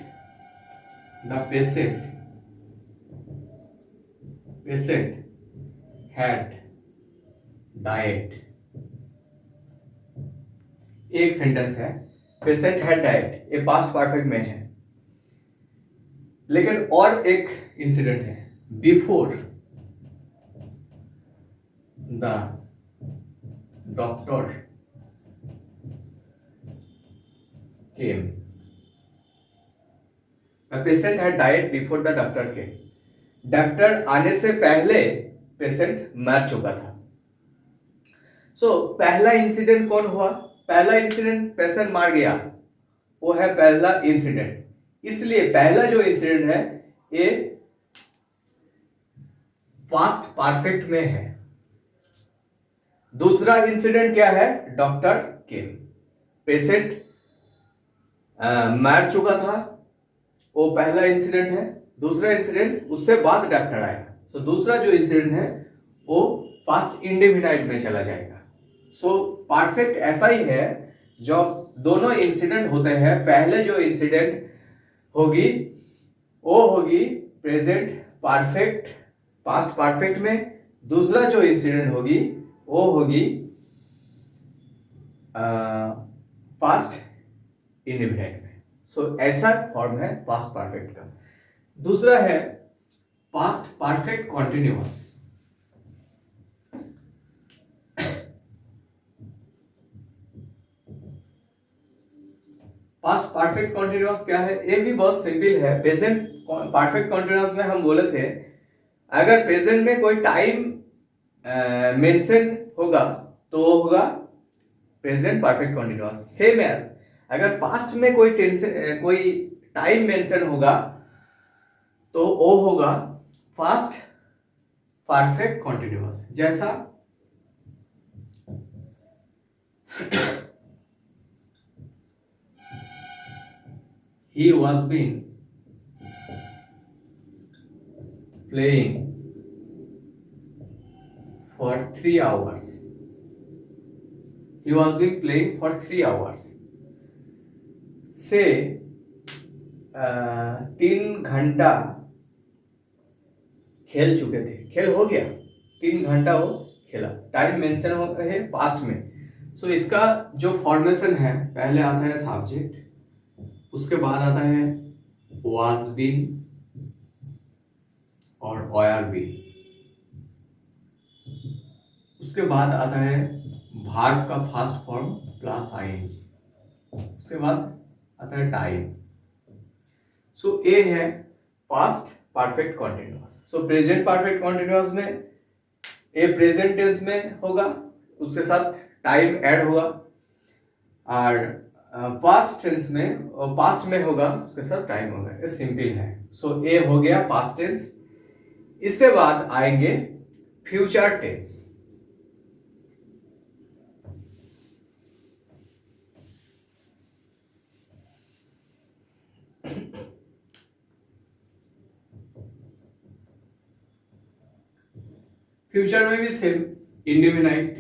हैड डाइट, एक सेंटेंस है, पेशेंट हैड डाइट, ये पास्ट परफेक्ट में है, लेकिन और एक इंसिडेंट है, before the doctor came, the patient had diet before the doctor came, doctor आने से पहले पेशेंट मर चुका था। पहला इंसिडेंट कौन हुआ? पहला इंसिडेंट पेशेंट मार गया, वो है पहला इंसिडेंट, इसलिए पहला जो इंसिडेंट है ये पास्ट परफेक्ट में है। दूसरा इंसिडेंट क्या है? डॉक्टर केम, पेशेंट मर चुका था, वो पहला इंसिडेंट है। दूसरा इंसिडेंट उससे बाद डॉक्टर आएगा, तो दूसरा जो इंसिडेंट है वो पास्ट इंडेफिनाइट में चला जाएगा। परफेक्ट ऐसा ही है, जब दोनों इंसिडेंट होते हैं, पहले जो इंसिडेंट होगी वो होगी प्रेजेंट परफेक्ट पास्ट परफेक्ट में, दूसरा जो इंसिडेंट होगी वो होगी पास्ट इंडेफिनाइट में। ऐसा फॉर्म है पास्ट परफेक्ट का। दूसरा है past perfect continuous. Past perfect continuous क्या है? ये भी बहुत सिंपल है। प्रेजेंट परफेक्ट कॉन्टिन्यूअस में हम बोले थे, अगर प्रेजेंट में कोई टाइम मेंशन होगा तो वो होगा present perfect continuous. Same as अगर पास्ट में कोई टाइम मेंशन होगा तो वो होगा पास्ट परफेक्ट कॉन्टिन्यूअस। जैसा he was been playing for 3 hours. He was been playing for 3 hours. से 3 घंटा खेल चुके थे, खेल हो गया, 3 घंटा वो खेला, टाइम मेंशन हो है पास्ट में। इसका जो फॉर्मेशन है, पहले आता है सब्जेक्ट, उसके बाद आता है was been और were been, उसके बाद आता है verb का फर्स्ट फॉर्म प्लस ing, उसके बाद आता है टाइम। ये है past perfect continuous. Present perfect continuous में ए प्रेजेंट टेंस में होगा, उसके साथ टाइम ऐड होगा, और पास्ट टेंस में पास्ट में होगा, उसके साथ टाइम होगा। ये सिंपल है। ए हो गया पास्ट टेंस। इससे बाद आएंगे फ्यूचर टेंस। फ्यूचर में भी सेम, इंडेफिनाइट,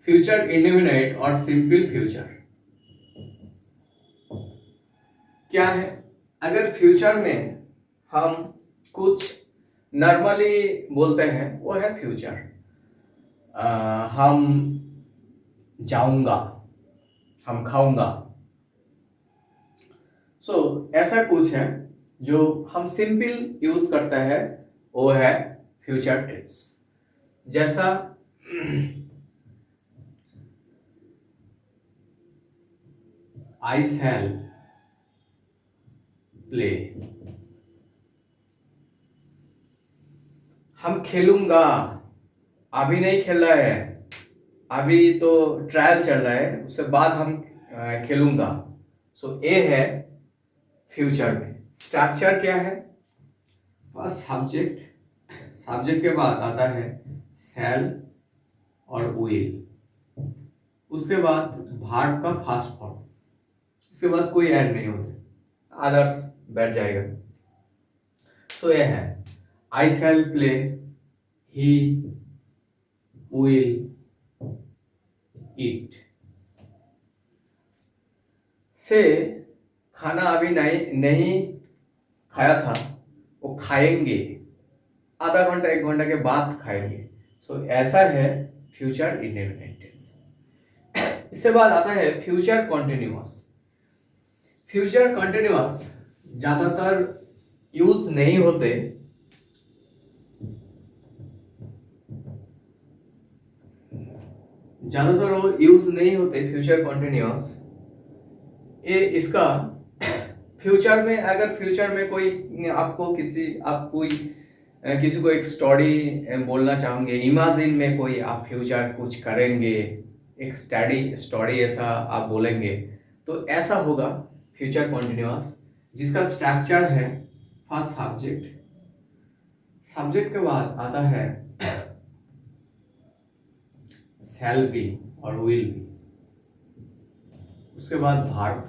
फ्यूचर इंडेफिनाइट और सिंपल फ्यूचर। क्या है? अगर फ्यूचर में हम कुछ नॉर्मली बोलते हैं वो है फ्यूचर, हम जाऊंगा, हम खाऊंगा, ऐसा कुछ है जो हम सिंपल यूज करते हैं, वो है फ्यूचर टेंस। जैसा I shall play, हम खेलूंगा, अभी नहीं खेल रहा है, अभी तो ट्रायल चल रहा है, उसके बाद हम खेलूंगा। ए है फ्यूचर में। स्ट्रक्चर क्या है? फर्स्ट सब्जेक्ट, सब्जेक्ट के बाद आता है शैल और विल, उसके बाद वर्ब का फर्स्ट फॉर्म, उसके बाद कोई ऐड नहीं होते, अदर्स बैठ जाएगा। यह है आई शैल प्ले, ही विल, ईट से खाना अभी नहीं नहीं खाया था, वो खाएंगे, आधा घंटा 1 घंटा के बाद खाएंगे। सो ऐसा है फ्यूचर इंडेफिनिट टेंस। इसके बाद आता है फ्यूचर कॉन्टिन्यूअस। फ्यूचर कॉन्टिन्यूअस ज्यादातर यूज नहीं होते, ज्यादातर वो यूज नहीं होते फ्यूचर कॉन्टिन्यूअस। ये इसका फ्यूचर में, अगर फ्यूचर में कोई आपको आप कोई किसी को एक स्टोरी बोलना चाहोगे, इमेजिन में कोई आप फ्यूचर कुछ करेंगे, एक स्टोरी ऐसा आप बोलेंगे, तो ऐसा होगा फ्यूचर कॉन्टिन्यूअस, जिसका स्ट्रक्चर है फर्स्ट सब्जेक्ट, सब्जेक्ट के बाद आता है शैल बी और विल बी, उसके बाद वर्ब,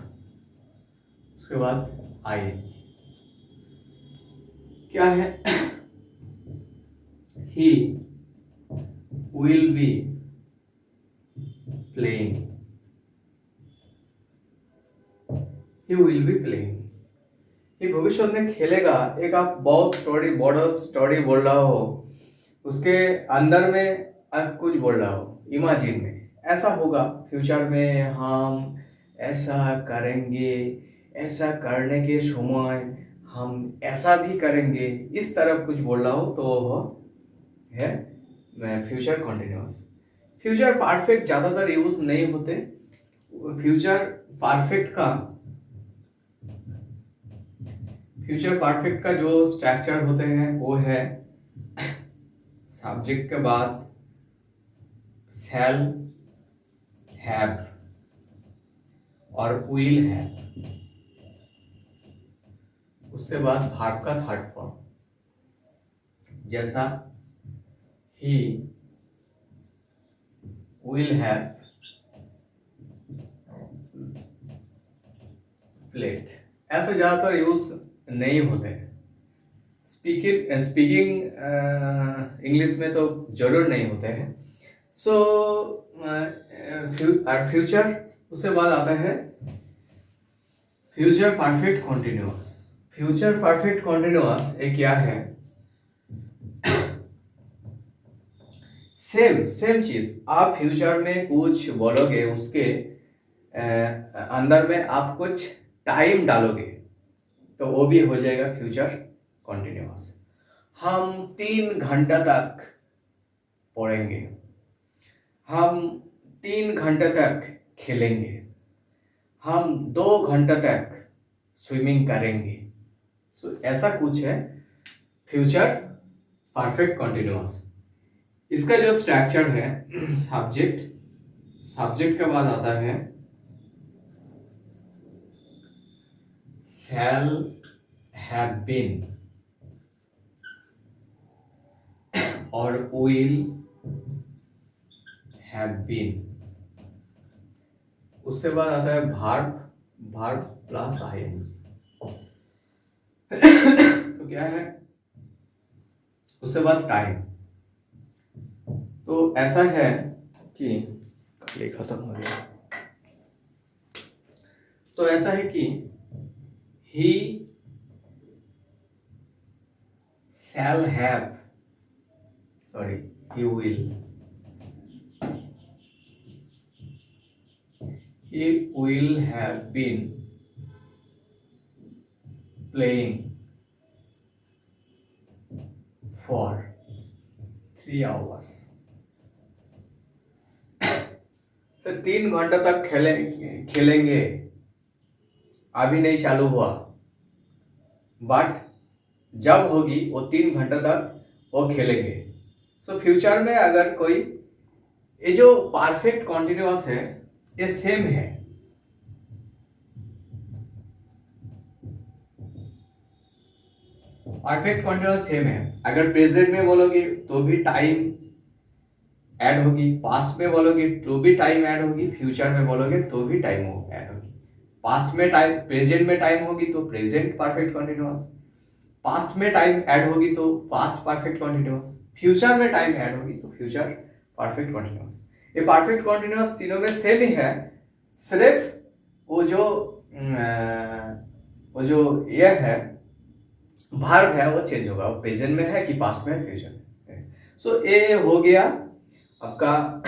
उसके बाद आई। क्या है? He will be playing, he will be playing, ये भविष्य में खेलेगा। एक आप बहुत बड़ा स्टोरी बोल रहा हो, उसके अंदर में आप कुछ बोल रहा हो इमेजिन में, ऐसा होगा फ्यूचर में हम ऐसा करेंगे, ऐसा करने के समय हम ऐसा भी करेंगे, इस तरह कुछ बोल रहा हो तो वह है फ्यूचर कॉन्टिन्यूअस। फ्यूचर परफेक्ट ज्यादातर यूज नहीं होते। फ्यूचर परफेक्ट का जो स्ट्रक्चर होते हैं वो है सब्जेक्ट के बाद शैल, हैव और विल हैव, उसके बाद वर्ब का थर्ड फॉर्म, जैसा ही विल हैव प्लेट। ऐसा ज्यादातर यूज नहीं होते हैं। स्पीकिंग इंग्लिश में तो जरूर नहीं होते हैं। सो फ्यूचर, उसके बाद आता है future perfect continuous. Future perfect continuous ये क्या है? सेम चीज, आप फ्यूचर में कुछ बोलोगे, उसके अंदर में आप कुछ टाइम डालोगे तो वो भी हो जाएगा फ्यूचर कॉन्टिन्यूअस। हम 3 घंटा तक पढ़ेंगे, हम 3 घंटे तक खेलेंगे, हम 2 घंटे तक स्विमिंग करेंगे। सो ऐसा कुछ है फ्यूचर परफेक्ट कॉन्टिन्यूअस। इसका जो स्ट्रक्चर है सब्जेक्ट के बाद आता है shall have been और will have been, उसके बाद आता है verb प्लस ing। तो क्या है? उसके बाद टाइम। तो ऐसा है कि ये खत्म हो गया। तो ऐसा है कि he shall have, he will have been playing for 3 hours। Sir 3 घंटे तक खेलेंगे, अभी नहीं चालू हुआ, बट जब होगी वो 3 घंटे तक वो खेलेंगे। सो फ्यूचर में अगर कोई, ये जो परफेक्ट कॉन्टिन्यूअस है ये सेम है। परफेक्ट कॉन्टिन्यूअस सेम है। अगर प्रेजेंट में बोलोगे तो भी टाइम ऐड होगी, पास्ट में बोलोगे तो भी टाइम ऐड होगी, फ्यूचर में बोलोगे तो भी टाइम ऐड होगी। पास्ट में टाइम, प्रेजेंट में टाइम होगी तो प्रेजेंट परफेक्ट कॉन्टिन्यूअस, पास्ट में टाइम ऐड होगी तो पास्ट परफेक्ट कॉन्टिन्यूअस, फ्यूचर में टाइम ऐड होगी तो फ्यूचर परफेक्ट कॉन्टिन्यूअस। ये परफेक्ट कॉन्टिन्यूअस तीनों में सेम ही है, सिर्फ वो जो ये है वर्ब है वो चेंज होगा, वो प्रेजेंट में है कि पास्ट में है, फ्यूचर में है। सो ये हो गया आपका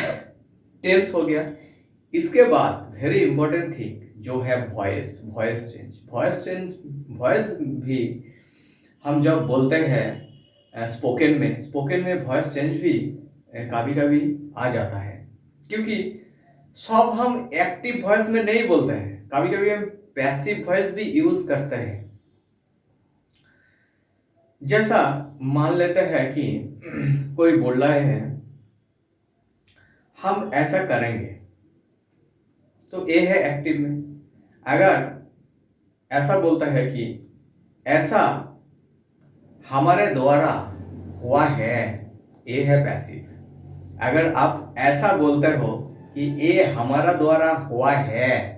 टेंस हो गया। इसके बाद वेरी इंपॉर्टेंट थिंग जो है वॉइस चेंज। वॉइस भी हम जब बोलते हैं स्पोकन में वॉइस चेंज भी कभी कभी आ जाता है, क्योंकि सब हम एक्टिव वॉइस में नहीं बोलते हैं, कभी कभी हम पैसिव वॉइस भी यूज करते हैं। जैसा मान लेते हैं कि कोई बोल रहे हैं हम ऐसा करेंगे, तो ये है एक्टिव में। अगर ऐसा बोलता है कि ऐसा हमारे द्वारा हुआ है, ये है पैसिव। अगर आप ऐसा बोलते हो कि ये हमारा द्वारा हुआ है,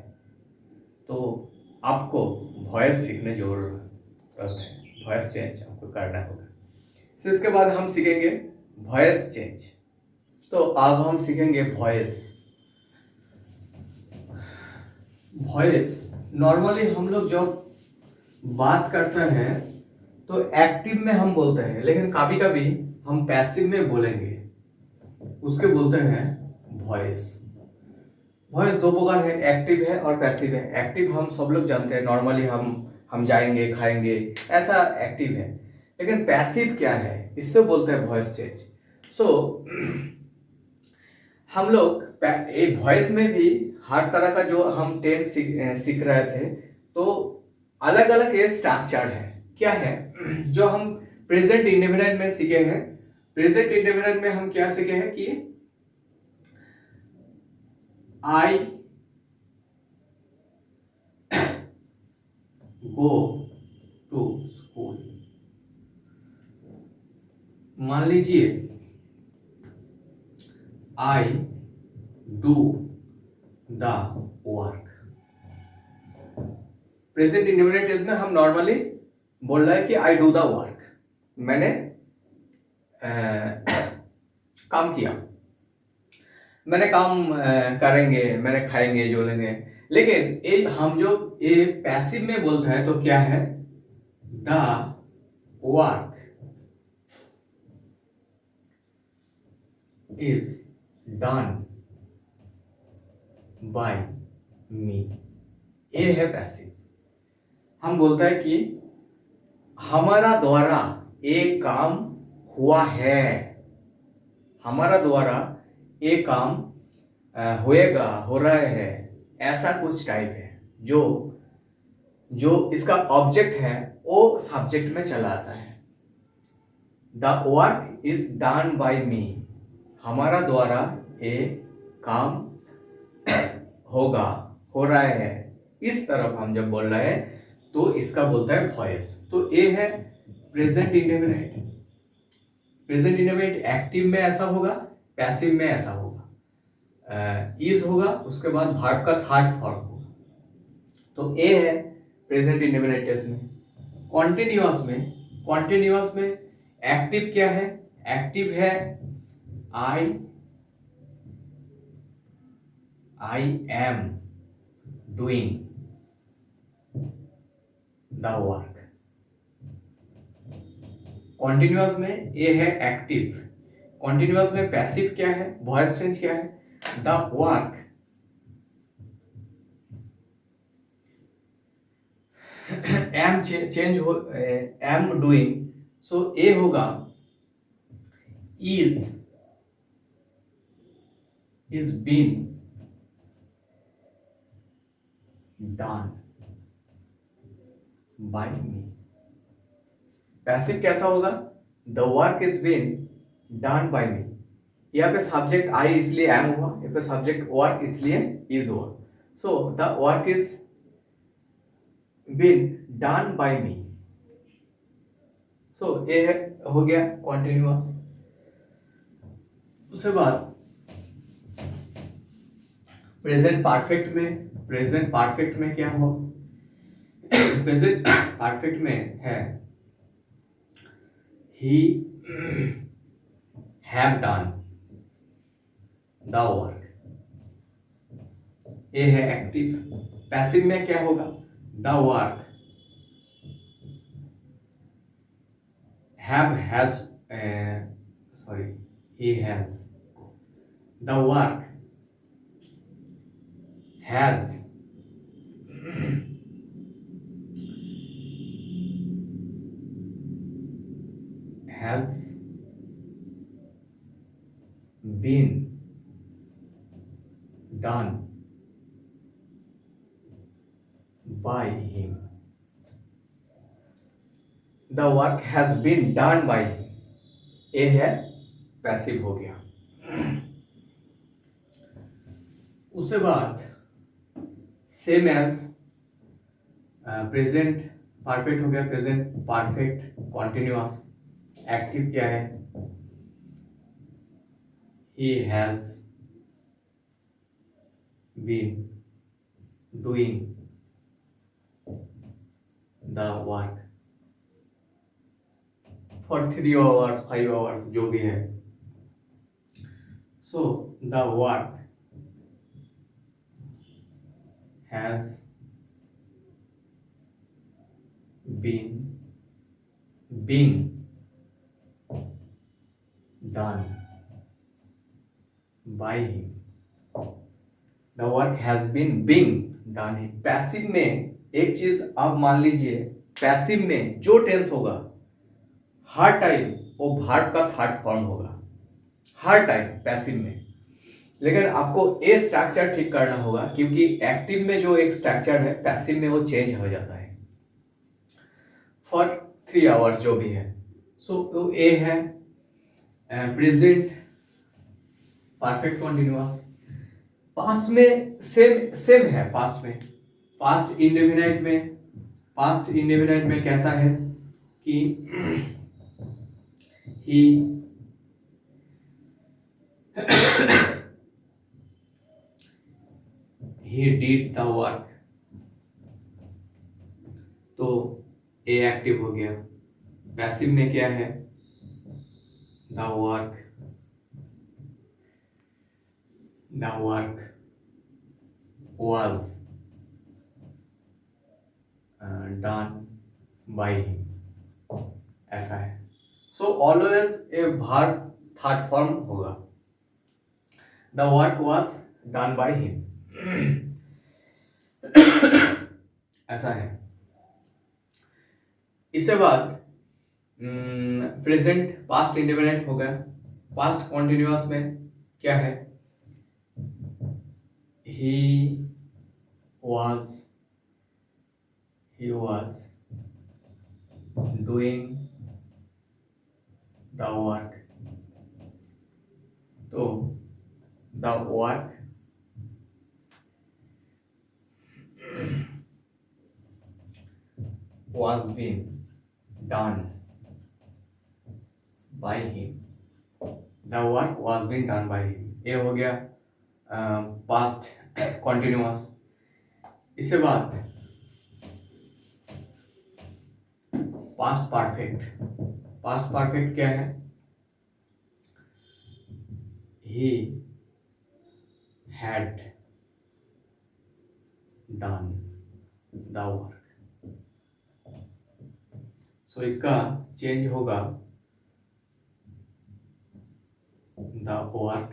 तो आपको वॉइस सीखने जरूरत है, वॉइस चेंज आपको करना होगा। तो इसके बाद हम सीखेंगे वॉइस चेंज। तो अब हम सीखेंगे वॉइस। नॉर्मली हम लोग जब बात करते हैं तो एक्टिव में हम बोलते हैं, लेकिन कभी कभी हम पैसिव में बोलेंगे, उसके बोलते हैं वॉइस। दो प्रकार है, एक्टिव है और पैसिव है। एक्टिव हम सब लोग जानते हैं, नॉर्मली हम जाएंगे खाएंगे, ऐसा एक्टिव है। लेकिन पैसिव क्या है, इससे बोलते हैं वॉइस चेंज। सो हम लोग वॉइस में भी हर तरह का जो हम टेंस सीख रहे थे, तो अलग अलग ये स्ट्रक्चर है। क्या है जो हम प्रेजेंट इंडेफिनिट में सीखे हैं? प्रेजेंट इंडेफिनिट में हम क्या सीखे हैं कि आई गो टू स्कूल। मान लीजिए I do the work. Present indefinite tense में हम नॉर्मली बोल रहे हैं कि आई डू द वर्क, मैंने काम किया, मैंने काम करेंगे, मैंने खाएंगे जो लेंगे। लेकिन हम जो ये पैसिव में बोलते हैं तो क्या है, the work is done by me. ये है पैसिव। हम बोलते हैं कि हमारा द्वारा एक काम हुआ है, हमारा द्वारा एक काम होएगा, हो रहा है, ऐसा कुछ टाइप है। जो इसका ऑब्जेक्ट है वो सब्जेक्ट में चला आता है। The work is done by me, हमारा द्वारा एक काम होगा, हो रहा है, इस तरफ हम जब बोल रहे हैं तो इसका बोलता है वॉइस। तो ये है present indefinite. Present indefinite active में ऐसा होगा, पैसिव में ऐसा होगा, इज होगा, उसके बाद वर्ब का थर्ड फॉर्म होगा। तो ये है प्रेजेंट इंडेफिनिट टेंस में। कॉन्टिन्यूअस में एक्टिव क्या है? एक्टिव है I am doing the work. Continuous में ये है एक्टिव। कॉन्टिन्यूअस में पैसिव क्या है, वॉइस चेंज क्या है, द वर्क एम चेंज हो, एम डूइंग, सो ए होगा is been done by me। Passive कैसा होगा, the work is been done by me. यहाँ पे सब्जेक्ट आई इसलिए एम हुआ, यहाँ पे सब्जेक्ट वर्क इसलिए इज हुआ। So the work is been done by me. So ये हो गया कॉन्टिन्यूअस। उसके बाद प्रेजेंट परफेक्ट में क्या हुआ? प्रेजेंट परफेक्ट में है he have done the work. ए है एक्टिव, पैसिव में क्या होगा, the work has sorry he has, the work has been done by him, the work has been done by him। ए है पैसिव हो गया। उसके बाद सेम एज प्रेजेंट परफेक्ट हो गया, प्रेजेंट परफेक्ट कॉन्टिन्यूअस। एक्टिव क्या है, he has been doing the work for 3 hours 5 hours जो भी है। so the work has been done by him, the work has been being done। Passive में एक चीज आप मान लीजिए, पैसिव में जो टेंस होगा हर टाइम वो वर्ब का थर्ड फॉर्म होगा, हर टाइम पैसिव में। लेकिन आपको ए स्ट्रक्चर ठीक करना होगा, क्योंकि एक्टिव में जो एक स्ट्रक्चर है पैसिव में वो चेंज हो जाता है। फॉर 3 आवर्स जो भी है। सो ए है प्रेजेंट परफेक्ट कॉन्टिन्यूअस। पास्ट में सेम है, पास्ट में, पास्ट इंडेफिनाइट में कैसा है कि he did the work, तो ए एक्टिव हो गया। पैसिव में क्या है, the work was done by him, ऐसा है। So always a verb third form होगा, the work was done by him, ऐसा है। इसके बाद प्रेजेंट पास्ट इंडेफिनिट हो गया। पास्ट कॉन्टिन्यूअस में क्या है, he was doing the work, तो the work was being done by him, the work was being done by him। ये हो गया पास्ट कॉन्टिन्यूअस। इसके बाद पास्ट परफेक्ट क्या है, he had done the work, सो इसका चेंज होगा, the work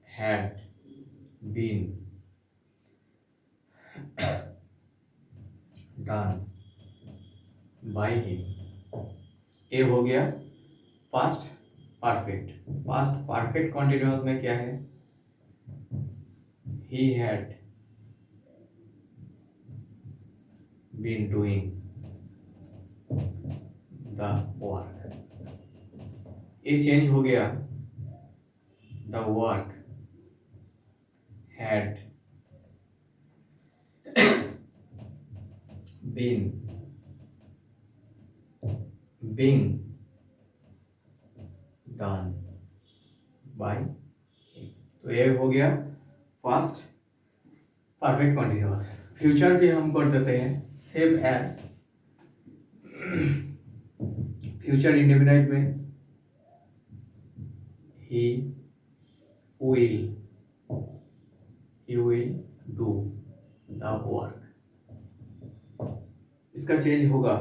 had been done by him। ए हो गया पास्ट परफेक्ट कॉन्टिन्यूअस में क्या है, he had been doing the work। ये चेंज हो गया, the work had been being done by him। तो ये हो गया पास्ट परफेक्ट कॉन्टिन्यूअस। फ्यूचर भी हम कर देते हैं सेम एज। फ्यूचर इंडेफिनाइट में he will he will do the work। इसका चेंज होगा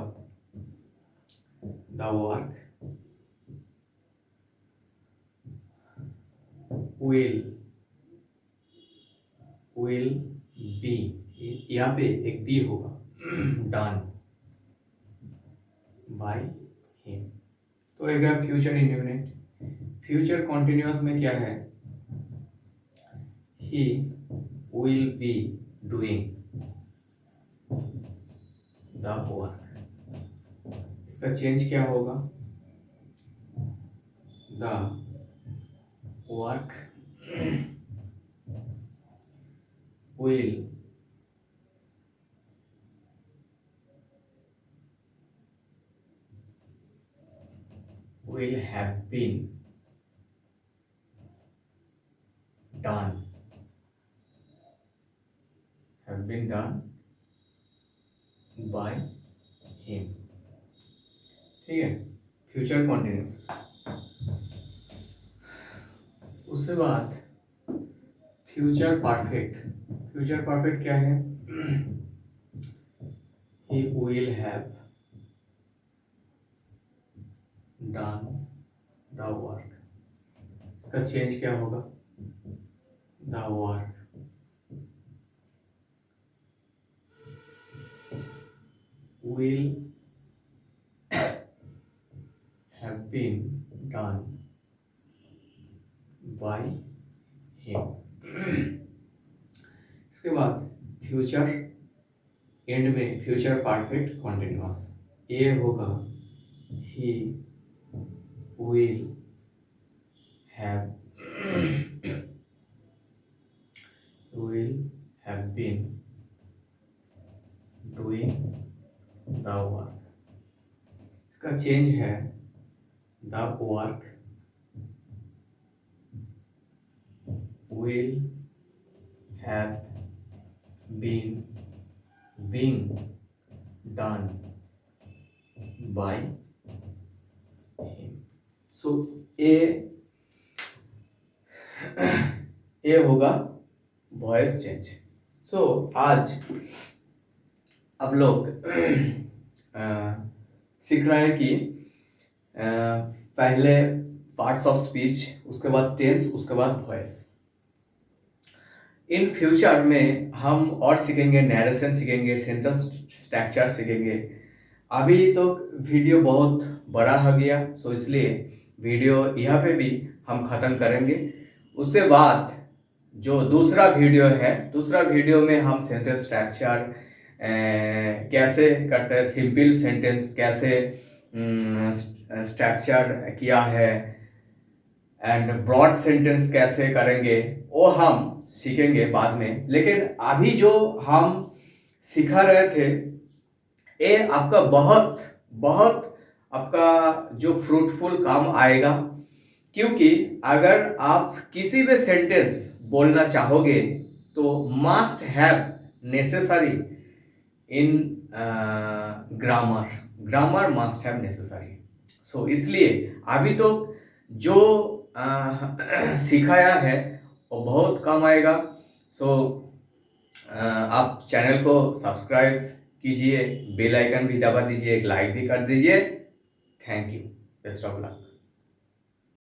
the work will be, यहाँ पे एक बी होगा done by him। तो एक फ्यूचर इंडेफिनिट। फ्यूचर कॉन्टिन्यूअस में क्या है? he will be doing the work। इसका चेंज क्या होगा? the work will have been done by him। ठीक है, फ्यूचर कॉन्टिन्यूस। उसके बाद फ्यूचर परफेक्ट। फ्यूचर परफेक्ट क्या है? he will have done the work। इसका चेंज क्या होगा? the work will have been done by him। इसके बाद फ्यूचर एंड में फ्यूचर परफेक्ट कॉन्टिन्यूअस, ये होगा he will have been doing the work। इसका चेंज है the work will have been being done by him। सो ये होगा वॉइस चेंज। सो आज आप लोग सीख रहे हैं कि पहले पार्ट्स ऑफ स्पीच, उसके बाद टेंस, उसके बाद वॉइस। इन फ्यूचर में हम और सीखेंगे, नैरेशन सीखेंगे, सेंटेंस स्ट्रक्चर सीखेंगे। अभी तो वीडियो बहुत बड़ा हो गया, सो इसलिए वीडियो यहाँ पे भी हम ख़त्म करेंगे। उसके बाद जो दूसरा वीडियो है, दूसरा वीडियो में हम सेंटेंस स्ट्रक्चर कैसे करते हैं, सिंपल सेंटेंस कैसे स्ट्रक्चर किया है, एंड ब्रॉड सेंटेंस कैसे करेंगे, वो हम सीखेंगे बाद में। लेकिन अभी जो हम सिखा रहे थे, ये आपका बहुत बहुत आपका जो फ्रूटफुल काम आएगा। क्योंकि अगर आप किसी भी सेंटेंस बोलना चाहोगे तो must have necessary in grammar must have necessary. So इसलिए अभी तो जो सिखाया है वो बहुत काम आएगा। सो आप चैनल को सब्सक्राइब कीजिए, बेल आइकन भी दबा दीजिए, एक लाइक भी कर दीजिए। Thank you, best of luck.